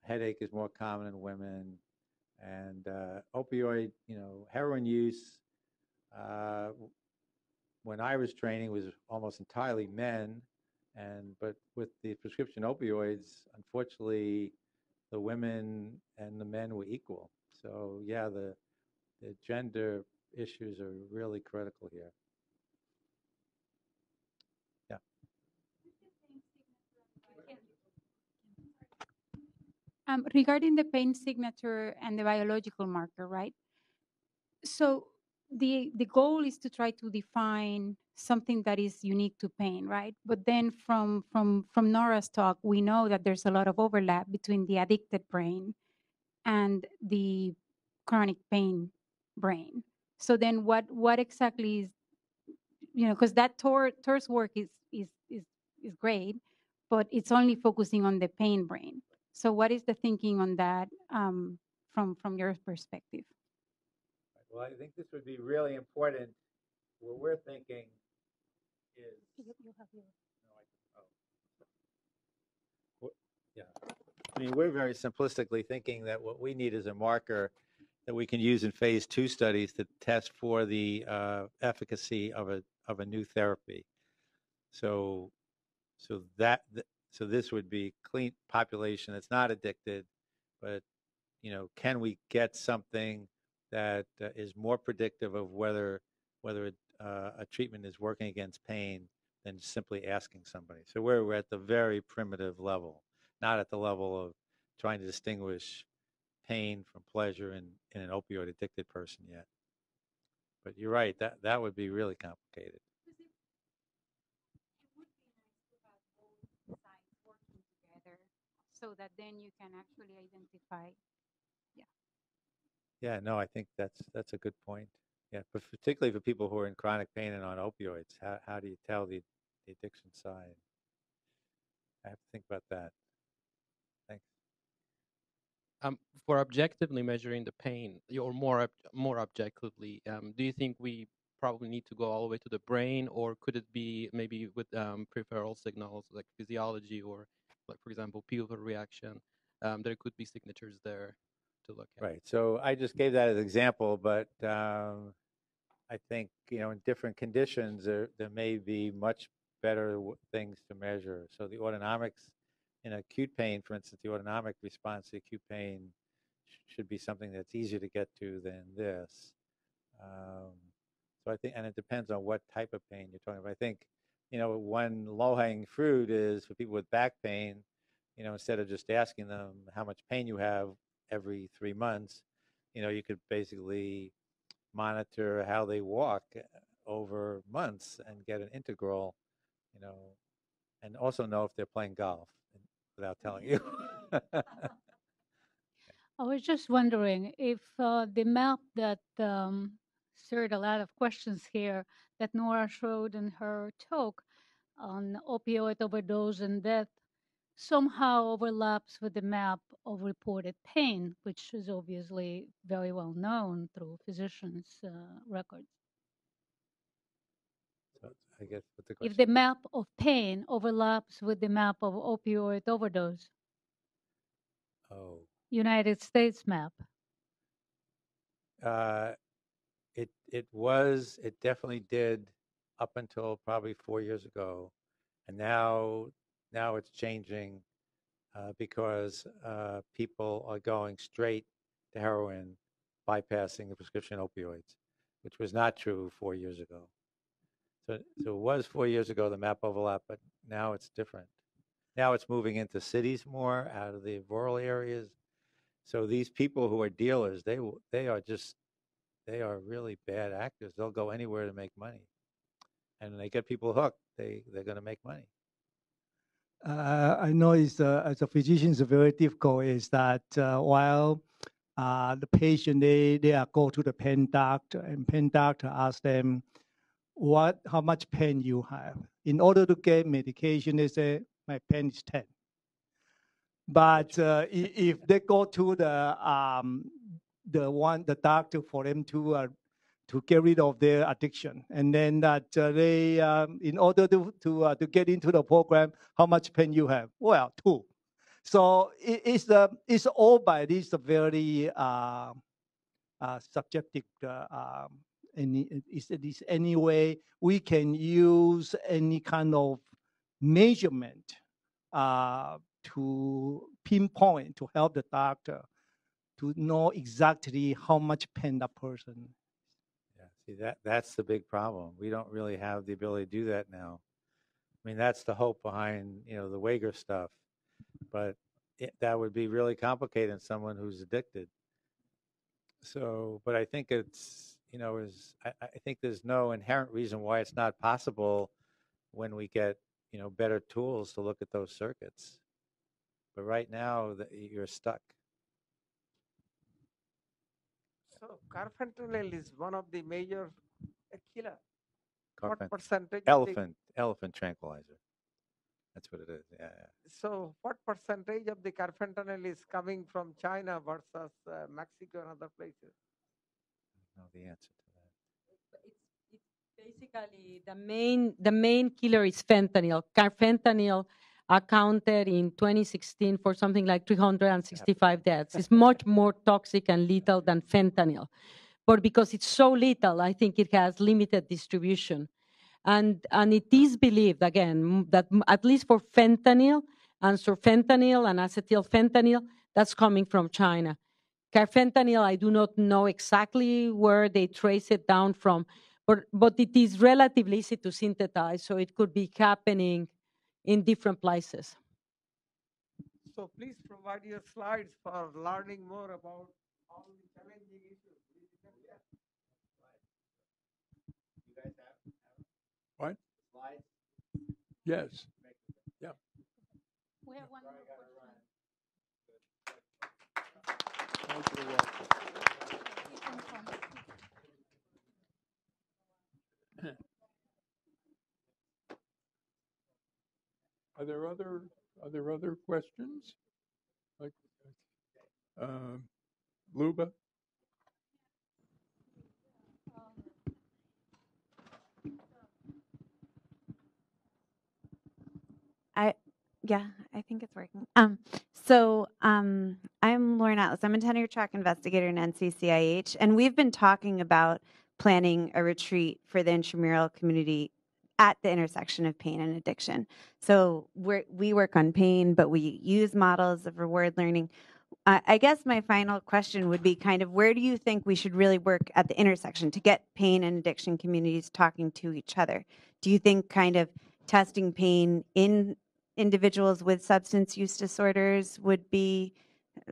Headache is more common in women. And opioid, heroin use, when I was training, was almost entirely men. But with the prescription opioids, unfortunately, the women and the men were equal. So yeah, the gender issues are really critical here. Yeah. Regarding the pain signature and the biological marker, right? So the goal is to try to define something that is unique to pain, right? But then from Nora's talk, we know that there's a lot of overlap between the addicted brain and the chronic pain brain. So then what exactly is, because that TOR's work is great, but it's only focusing on the pain brain. So what is the thinking on that from your perspective? Well, I think this would be really important. What we're thinking is, yeah. I mean, we're very simplistically thinking that what we need is a marker that we can use in phase 2 studies to test for the efficacy of a new therapy. So this would be clean population that's not addicted, but can we get something that is more predictive of whether a treatment is working against pain than simply asking somebody. So we're at the very primitive level, not at the level of trying to distinguish pain from pleasure in an opioid addicted person yet. But you're right, that would be really complicated. So that then you can actually identify. Yeah, no, I think that's a good point. Yeah, but particularly for people who are in chronic pain and on opioids, how do you tell the addiction side? I have to think about that. Thanks. For objectively measuring the pain, or more objectively, do you think we probably need to go all the way to the brain, or could it be maybe with peripheral signals like physiology, or like, for example, pupil reaction? There could be signatures there to look at. Right. So I just gave that as an example, but I think in different conditions there may be much better things to measure. So the autonomics in acute pain, for instance, the autonomic response to acute pain should be something that's easier to get to than this. So I think, and it depends on what type of pain you're talking about. I think, one low-hanging fruit is for people with back pain, instead of just asking them how much pain you have every 3 months, you could basically monitor how they walk over months and get an integral, and also know if they're playing golf without telling you. I was just wondering if the map that stirred a lot of questions here that Nora showed in her talk on opioid overdose and death somehow overlaps with the map of reported pain, which is obviously very well known through physicians' records. So I guess what's the question? If the map of pain overlaps with the map of opioid overdose. Oh. United States map. It definitely did up until probably 4 years ago, and now it's changing because people are going straight to heroin, bypassing the prescription opioids, which was not true 4 years ago. So it was 4 years ago the map overlap, but now it's different. Now it's moving into cities more, out of the rural areas. So these people who are dealers, they are really bad actors. They'll go anywhere to make money, and when they get people hooked, they're going to make money. I know it's as a physician, it's very difficult. Is that while the patient they go to the pain doctor, and pain doctor asks them how much pain you have. In order to get medication, they say my pain is 10. But if they go to the doctor for them to get rid of their addiction, and then that they in order to get into the program, how much pain you have? Well, 2. So it's all by this very subjective. Is this any way we can use any kind of measurement to pinpoint, to help the doctor to know exactly how much pain that person. Yeah, see that's the big problem. We don't really have the ability to do that now. I mean, that's the hope behind the Wager stuff, but that would be really complicated in someone who's addicted. So, but I think it's I think there's no inherent reason why it's not possible when we get better tools to look at those circuits. But right now, you're stuck. So carfentanil is one of the major killer. What Carfent- percentage? elephant tranquilizer. That's what it is. Yeah, yeah. So what percentage of the carfentanil is coming from China versus Mexico and other places? I don't know the answer to that. It's basically the main killer is fentanyl. Carfentanil accounted in 2016 for something like 365 deaths. It's much more toxic and lethal than fentanyl. But because it's so lethal, I think it has limited distribution. And it is believed, again, that at least for fentanyl and surfentanyl and acetylfentanyl, that's coming from China. Carfentanil, I do not know exactly where they trace it down from, but it is relatively easy to synthesize, so it could be happening in different places. So please provide your slides for learning more about all the challenging issues. You guys have What? slides? Yes. Yeah. We have one more question. Thank you, Walter. Are there other questions? Like, Luba? Yeah, I think it's working. I'm Lauren Atlas. I'm a tenure track investigator in NCCIH, and we've been talking about planning a retreat for the intramural community at the intersection of pain and addiction. So we work on pain, but we use models of reward learning. I guess my final question would be kind of where do you think we should really work at the intersection to get pain and addiction communities talking to each other? Do you think kind of testing pain in individuals with substance use disorders would be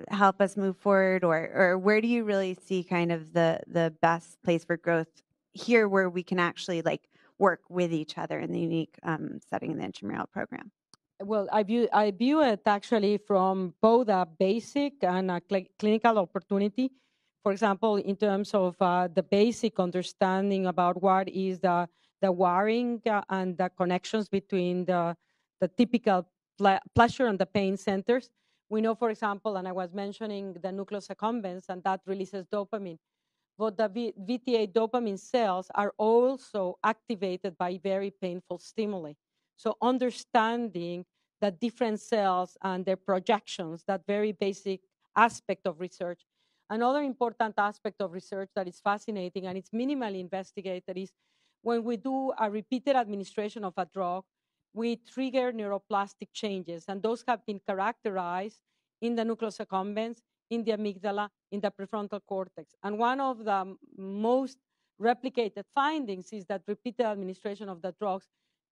help us move forward, or where do you really see kind of the best place for growth here where we can actually like work with each other in the unique setting in the intramural program? Well, I view it actually from both a basic and a clinical opportunity. For example, in terms of the basic understanding about what is the wiring and the connections between the typical pleasure and the pain centers. We know, for example, and I was mentioning the nucleus accumbens, and that releases dopamine. But the VTA dopamine cells are also activated by very painful stimuli. So understanding the different cells and their projections, that very basic aspect of research. Another important aspect of research that is fascinating and it's minimally investigated is when we do a repeated administration of a drug, we trigger neuroplastic changes, and those have been characterized in the nucleus accumbens, in the amygdala, in the prefrontal cortex. And one of the most replicated findings is that repeated administration of the drugs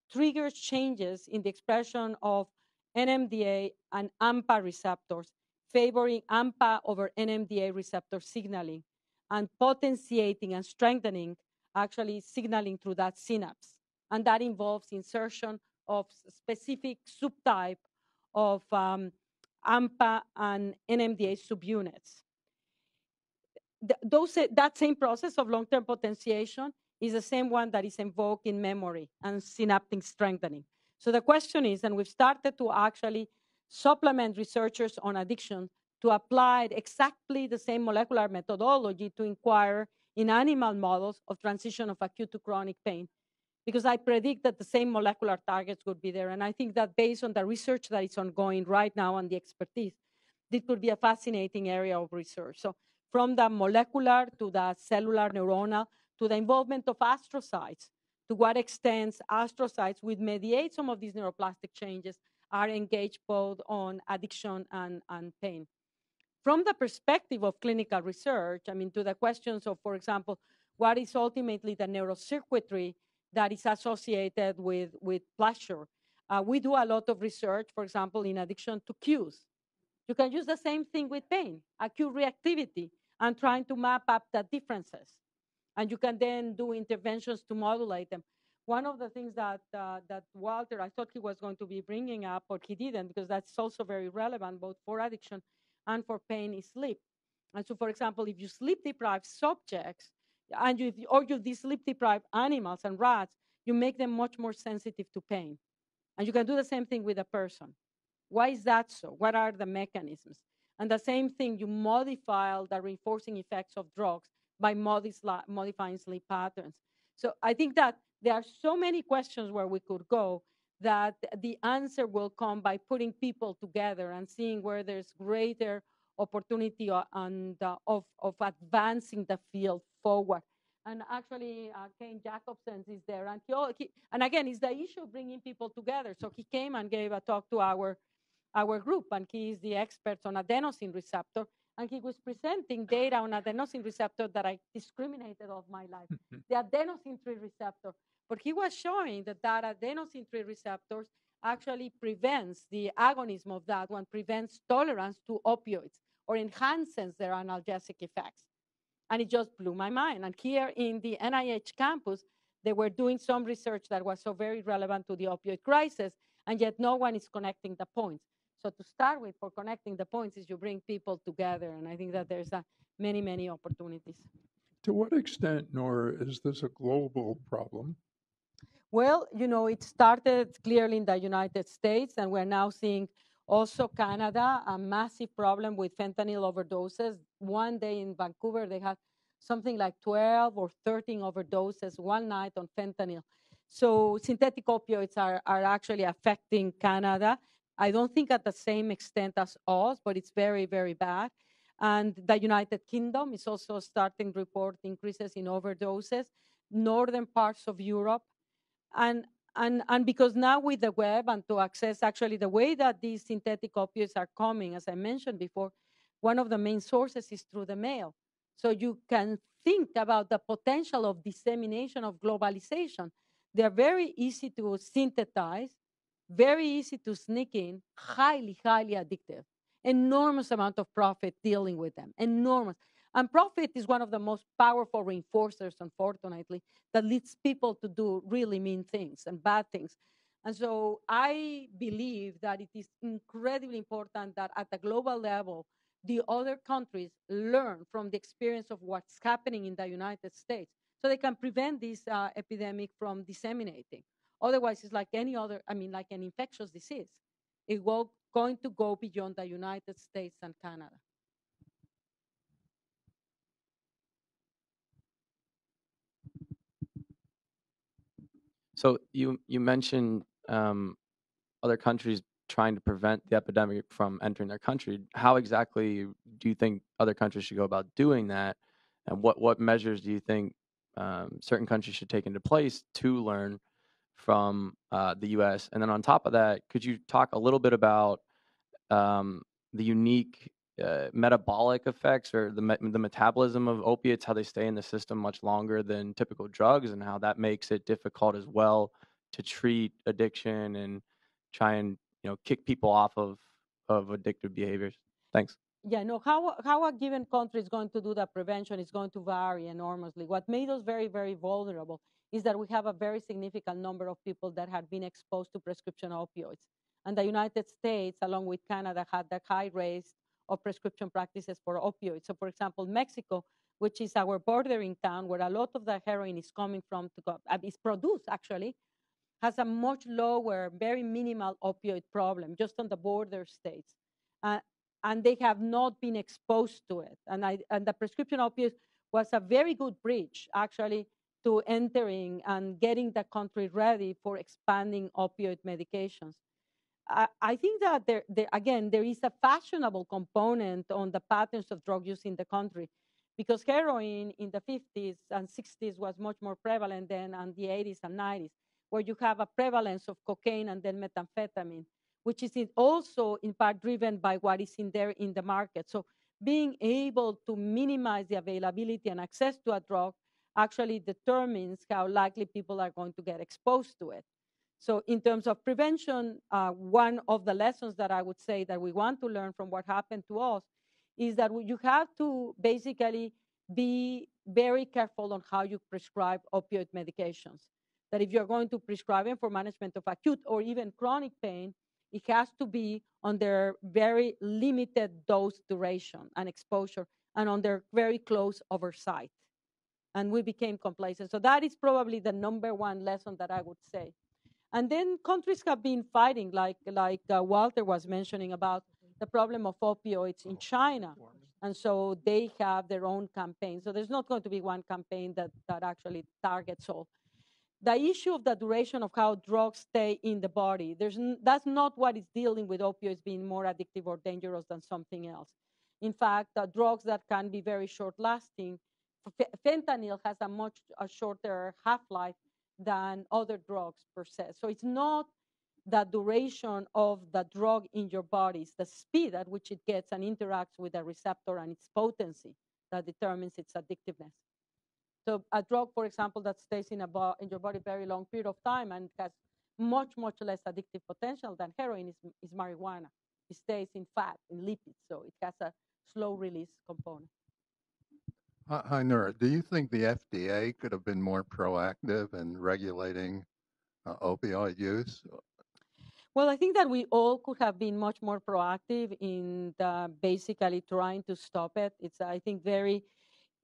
triggers changes in the expression of NMDA and AMPA receptors, favoring AMPA over NMDA receptor signaling and potentiating and strengthening actually signaling through that synapse. And that involves insertion of specific subtype of AMPA and NMDA subunits. That same process of long-term potentiation is the same one that is invoked in memory and synaptic strengthening. So the question is, and we've started to actually supplement researchers on addiction to apply exactly the same molecular methodology to inquire in animal models of transition of acute to chronic pain, because I predict that the same molecular targets would be there. And I think that based on the research that is ongoing right now and the expertise, this could be a fascinating area of research. So from the molecular to the cellular neuronal to the involvement of astrocytes, to what extent astrocytes would mediate some of these neuroplastic changes are engaged both on addiction and pain. From the perspective of clinical research, I mean, to the questions of, for example, what is ultimately the neurocircuitry that is associated with pleasure? We do a lot of research, for example, in addiction to cues. You can use the same thing with pain, acute reactivity, and trying to map up the differences. And you can then do interventions to modulate them. One of the things that Walter, I thought he was going to be bringing up, but he didn't, because that's also very relevant both for addiction and for pain, is sleep. And so, for example, if you sleep deprive subjects and you sleep deprive animals and rats, you make them much more sensitive to pain. And you can do the same thing with a person. Why is that so? What are the mechanisms? And the same thing, you modify the reinforcing effects of drugs by modifying sleep patterns. So I think that there are so many questions where we could go that the answer will come by putting people together and seeing where there's greater opportunity of advancing the field forward. And actually, Kane Jacobson is there. And again, it's the issue of bringing people together. So he came and gave a talk to our group, and he is the expert on adenosine receptor. And he was presenting data on adenosine receptor that I discriminated of my life, the adenosine 3 receptor. But he was showing that adenosine 3 receptors actually prevents the agonism of that one, prevents tolerance to opioids or enhances their analgesic effects. And it just blew my mind. And here in the NIH campus, they were doing some research that was so very relevant to the opioid crisis, and yet no one is connecting the points. So to start with, for connecting the points is you bring people together, and I think that there's many, many opportunities. To what extent, Nora, is this a global problem? Well, it started clearly in the United States, and we're now seeing also Canada, a massive problem with fentanyl overdoses. One day in Vancouver, they had something like 12 or 13 overdoses one night on fentanyl. So synthetic opioids are actually affecting Canada. I don't think at the same extent as us, but it's very, very bad. And the United Kingdom is also starting to report increases in overdoses. Northern parts of Europe. And because now with the web and to access actually the way that these synthetic opioids are coming, as I mentioned before, one of the main sources is through the mail. So you can think about the potential of dissemination of globalization. They're very easy to synthesize, very easy to sneak in, highly, highly addictive. Enormous amount of profit dealing with them, enormous. And profit is one of the most powerful reinforcers, unfortunately, that leads people to do really mean things and bad things. And so I believe that it is incredibly important that at the global level, the other countries learn from the experience of what's happening in the United States so they can prevent this epidemic from disseminating. Otherwise, it's like any other, like an infectious disease. It will going to go beyond the United States and Canada. So you mentioned other countries trying to prevent the epidemic from entering their country. How exactly do you think other countries should go about doing that? And what measures do you think certain countries should take into place to learn from the U.S.? And then on top of that, could you talk a little bit about the unique metabolic effects or the metabolism of opiates, how they stay in the system much longer than typical drugs, and how that makes it difficult as well to treat addiction and try and kick people off of addictive behaviors? Thanks. Yeah, no, how a given country is going to do that prevention is going to vary enormously. What made us very, very vulnerable is that we have a very significant number of people that had been exposed to prescription opioids. And the United States, along with Canada, had the high rates of prescription practices for opioids. So, for example, Mexico, which is our bordering town where a lot of the heroin is coming from, is produced actually, has a much lower, very minimal opioid problem just on the border states. And they have not been exposed to it. And the prescription opioids was a very good bridge, actually, to entering and getting the country ready for expanding opioid medications. I think that there is a fashionable component on the patterns of drug use in the country, because heroin in the 50s and 60s was much more prevalent than in the 80s and 90s, where you have a prevalence of cocaine and then methamphetamine, which is also in part driven by what is in there in the market. So being able to minimize the availability and access to a drug actually determines how likely people are going to get exposed to it. So in terms of prevention, one of the lessons that I would say that we want to learn from what happened to us is that you have to basically be very careful on how you prescribe opioid medications. That if you're going to prescribe them for management of acute or even chronic pain, it has to be on their very limited dose duration and exposure and under very close oversight. And we became complacent. So that is probably the number one lesson that I would say. And then countries have been fighting, like Walter was mentioning about the problem of opioids in China. And so they have their own campaign. So there's not going to be one campaign that actually targets all. The issue of the duration of how drugs stay in the body, that's not what is dealing with opioids being more addictive or dangerous than something else. In fact, drugs that can be very short-lasting, fentanyl has a shorter half-life than other drugs per se. So it's not the duration of the drug in your body, it's the speed at which it gets and interacts with the receptor and its potency that determines its addictiveness. So a drug, for example, that stays in your body a very long period of time and has much, much less addictive potential than heroin is marijuana. It stays in fat, in lipids, so it has a slow release component. Hi, Nora. Do you think the FDA could have been more proactive in regulating opioid use? Well, I think that we all could have been much more proactive in basically trying to stop it. It's, I think, very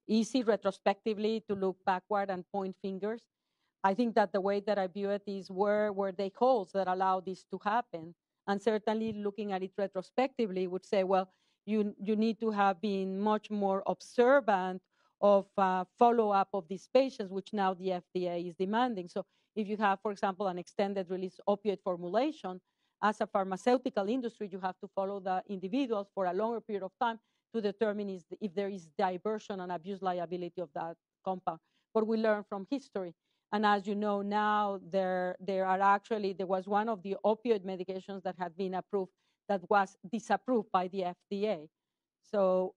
easy retrospectively to look backward and point fingers. I think that the way that I view it is where were the holes that allow this to happen? And certainly looking at it retrospectively would say, well, you need to have been much more observant of follow-up of these patients, which now the FDA is demanding. So if you have, for example, an extended release opioid formulation, as a pharmaceutical industry, you have to follow the individuals for a longer period of time to determine if there is diversion and abuse liability of that compound. But we learn from history. And as you know now, there was one of the opioid medications that had been approved that was disapproved by the FDA. So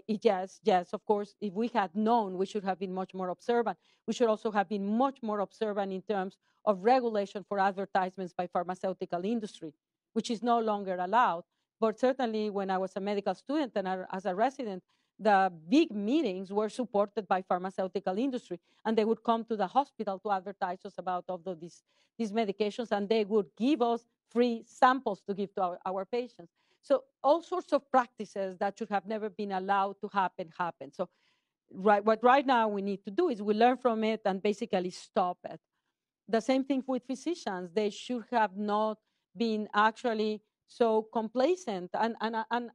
yes, of course, if we had known, we should have been much more observant. We should also have been much more observant in terms of regulation for advertisements by pharmaceutical industry, which is no longer allowed. But certainly when I was a medical student and as a resident, the big meetings were supported by pharmaceutical industry, and they would come to the hospital to advertise us about these medications, and they would give us free samples to give to our patients. So all sorts of practices that should have never been allowed to happen. So what right now we need to do is we learn from it and basically stop it. The same thing with physicians. They should have not been actually so complacent. And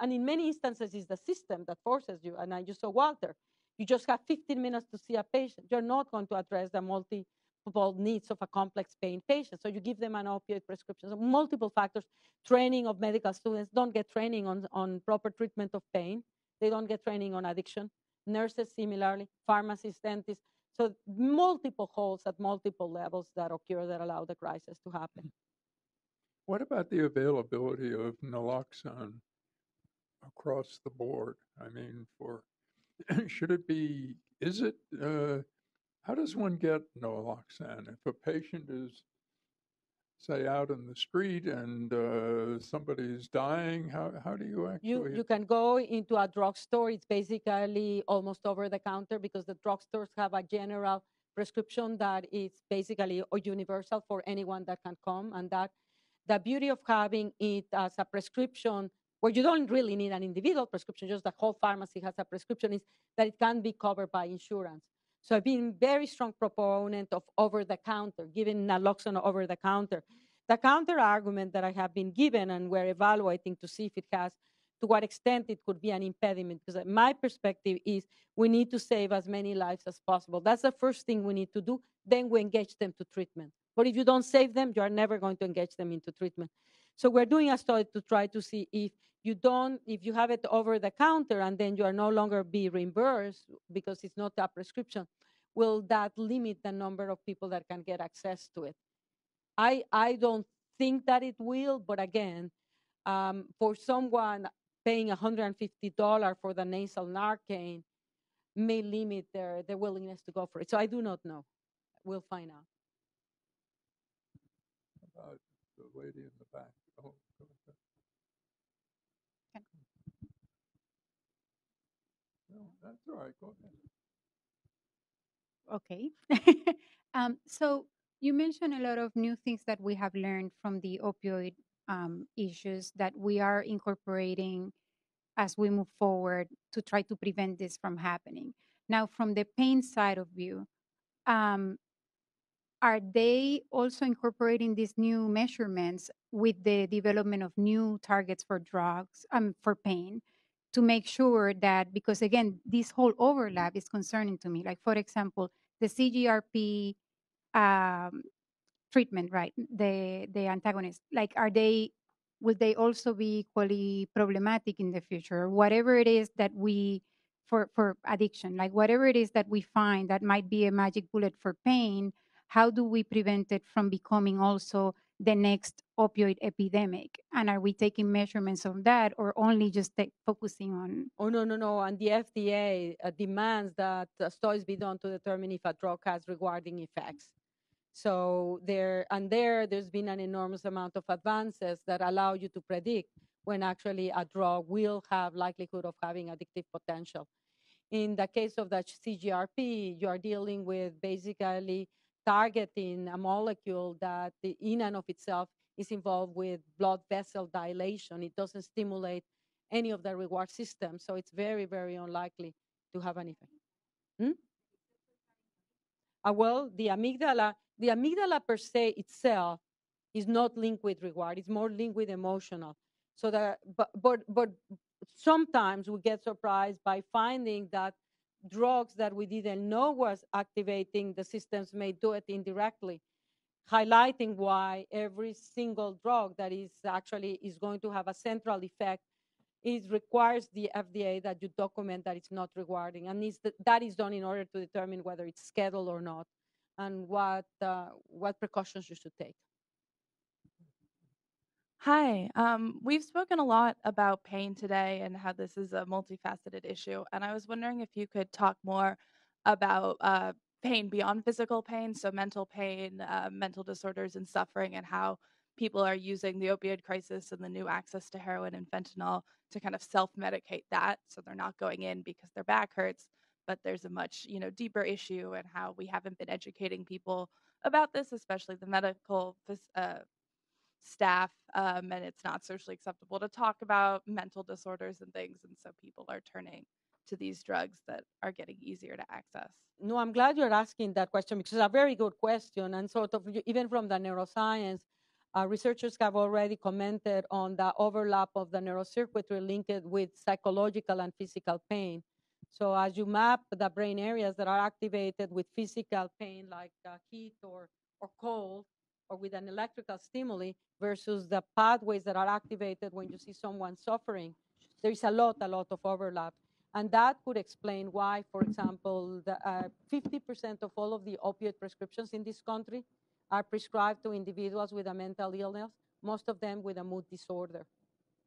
in many instances, it's the system that forces you. And I just saw Walter. You just have 15 minutes to see a patient. You're not going to address the multiple needs of a complex pain patient. So you give them an opioid prescription. So multiple factors. Training of medical students don't get training on proper treatment of pain. They don't get training on addiction. Nurses, similarly, pharmacists, dentists. So multiple holes at multiple levels that occur that allow the crisis to happen. What about the availability of naloxone across the board? I mean, should it be, how does one get naloxone? If a patient is, say, out in the street and somebody's dying, how do you actually? You can go into a drugstore. It's basically almost over the counter because the drugstores have a general prescription that is basically universal for anyone that can come. And that the beauty of having it as a prescription, where you don't really need an individual prescription, just the whole pharmacy has a prescription, is that it can be covered by insurance. So I've been very strong proponent of over-the-counter, giving naloxone over-the-counter. The counter argument that I have been given, and we're evaluating to see if it has, to what extent it could be an impediment, because my perspective is we need to save as many lives as possible. That's the first thing we need to do. Then we engage them to treatment. But if you don't save them, you are never going to engage them into treatment. So we're doing a study to try to see if you have it over the counter and then you are no longer be reimbursed because it's not a prescription, will that limit the number of people that can get access to it? I don't think that it will, but again, for someone paying $150 for the nasal Narcan may limit their willingness to go for it. So I do not know. We'll find out. The lady in the back. Oh, go ahead. No, that's all right. Go ahead. Okay. So you mentioned a lot of new things that we have learned from the opioid issues that we are incorporating as we move forward to try to prevent this from happening. Now, from the pain side of view, are they also incorporating these new measurements with the development of new targets for drugs, for pain, to make sure that, because again, this whole overlap is concerning to me. Like, for example, the CGRP treatment, right? The antagonist, like, will they also be equally problematic in the future? Whatever it is that we, for addiction, like whatever it is that we find that might be a magic bullet for pain, how do we prevent it from becoming also the next opioid epidemic? And are we taking measurements of that, or only just focusing on? Oh, no. And the FDA demands that studies be done to determine if a drug has rewarding effects. So there's been an enormous amount of advances that allow you to predict when actually a drug will have likelihood of having addictive potential. In the case of the CGRP, you are dealing with basically targeting a molecule that in and of itself is involved with blood vessel dilation. It doesn't stimulate any of the reward systems, so it's very, very unlikely to have an effect. Well, the amygdala per se itself is not linked with reward. It's more linked with emotional. So but sometimes we get surprised by finding that drugs that we didn't know was activating the systems may do it indirectly, highlighting why every single drug that is going to have a central effect, it requires the FDA that you document that it's not rewarding, and that is done in order to determine whether it's scheduled or not, and what precautions you should take. Hi, we've spoken a lot about pain today and how this is a multifaceted issue. And I was wondering if you could talk more about pain beyond physical pain, so mental pain, mental disorders and suffering, and how people are using the opioid crisis and the new access to heroin and fentanyl to kind of self-medicate that. So they're not going in because their back hurts, but there's a much, deeper issue, and how we haven't been educating people about this, especially the medical staff, and it's not socially acceptable to talk about mental disorders and things, and so people are turning to these drugs that are getting easier to access. No, I'm glad you're asking that question, because it's a very good question, and sort of even from the neuroscience, researchers have already commented on the overlap of the neurocircuitry linked with psychological and physical pain. So as you map the brain areas that are activated with physical pain, like heat or cold, or with an electrical stimuli, versus the pathways that are activated when you see someone suffering, there is a lot of overlap. And that could explain why, for example, 50% of all of the opioid prescriptions in this country are prescribed to individuals with a mental illness, most of them with a mood disorder.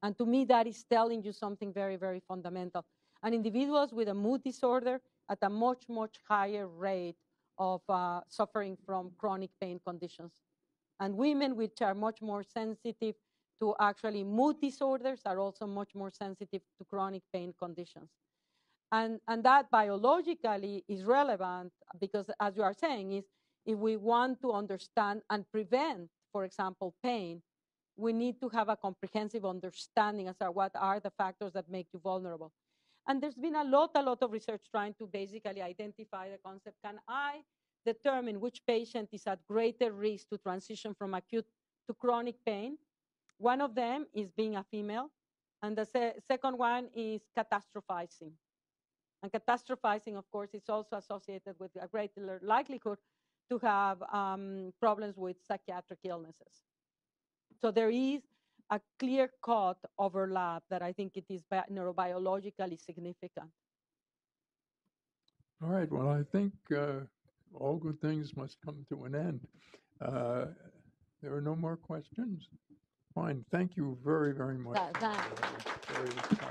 And to me, that is telling you something very, very fundamental. And individuals with a mood disorder at a much, much higher rate of suffering from chronic pain conditions. And women, which are much more sensitive to actually mood disorders, are also much more sensitive to chronic pain conditions. And that biologically is relevant because, as you are saying, is if we want to understand and prevent, for example, pain, we need to have a comprehensive understanding as to what are the factors that make you vulnerable. And there's been a lot of research trying to basically identify the concept. Can I determine which patient is at greater risk to transition from acute to chronic pain? One of them is being a female, and the second one is catastrophizing. And catastrophizing, of course, is also associated with a greater likelihood to have problems with psychiatric illnesses. So there is a clear-cut overlap that I think it is neurobiologically significant. All right. Well, I think all good things must come to an end. There are no more questions? Fine. Thank you very, very much. Thanks.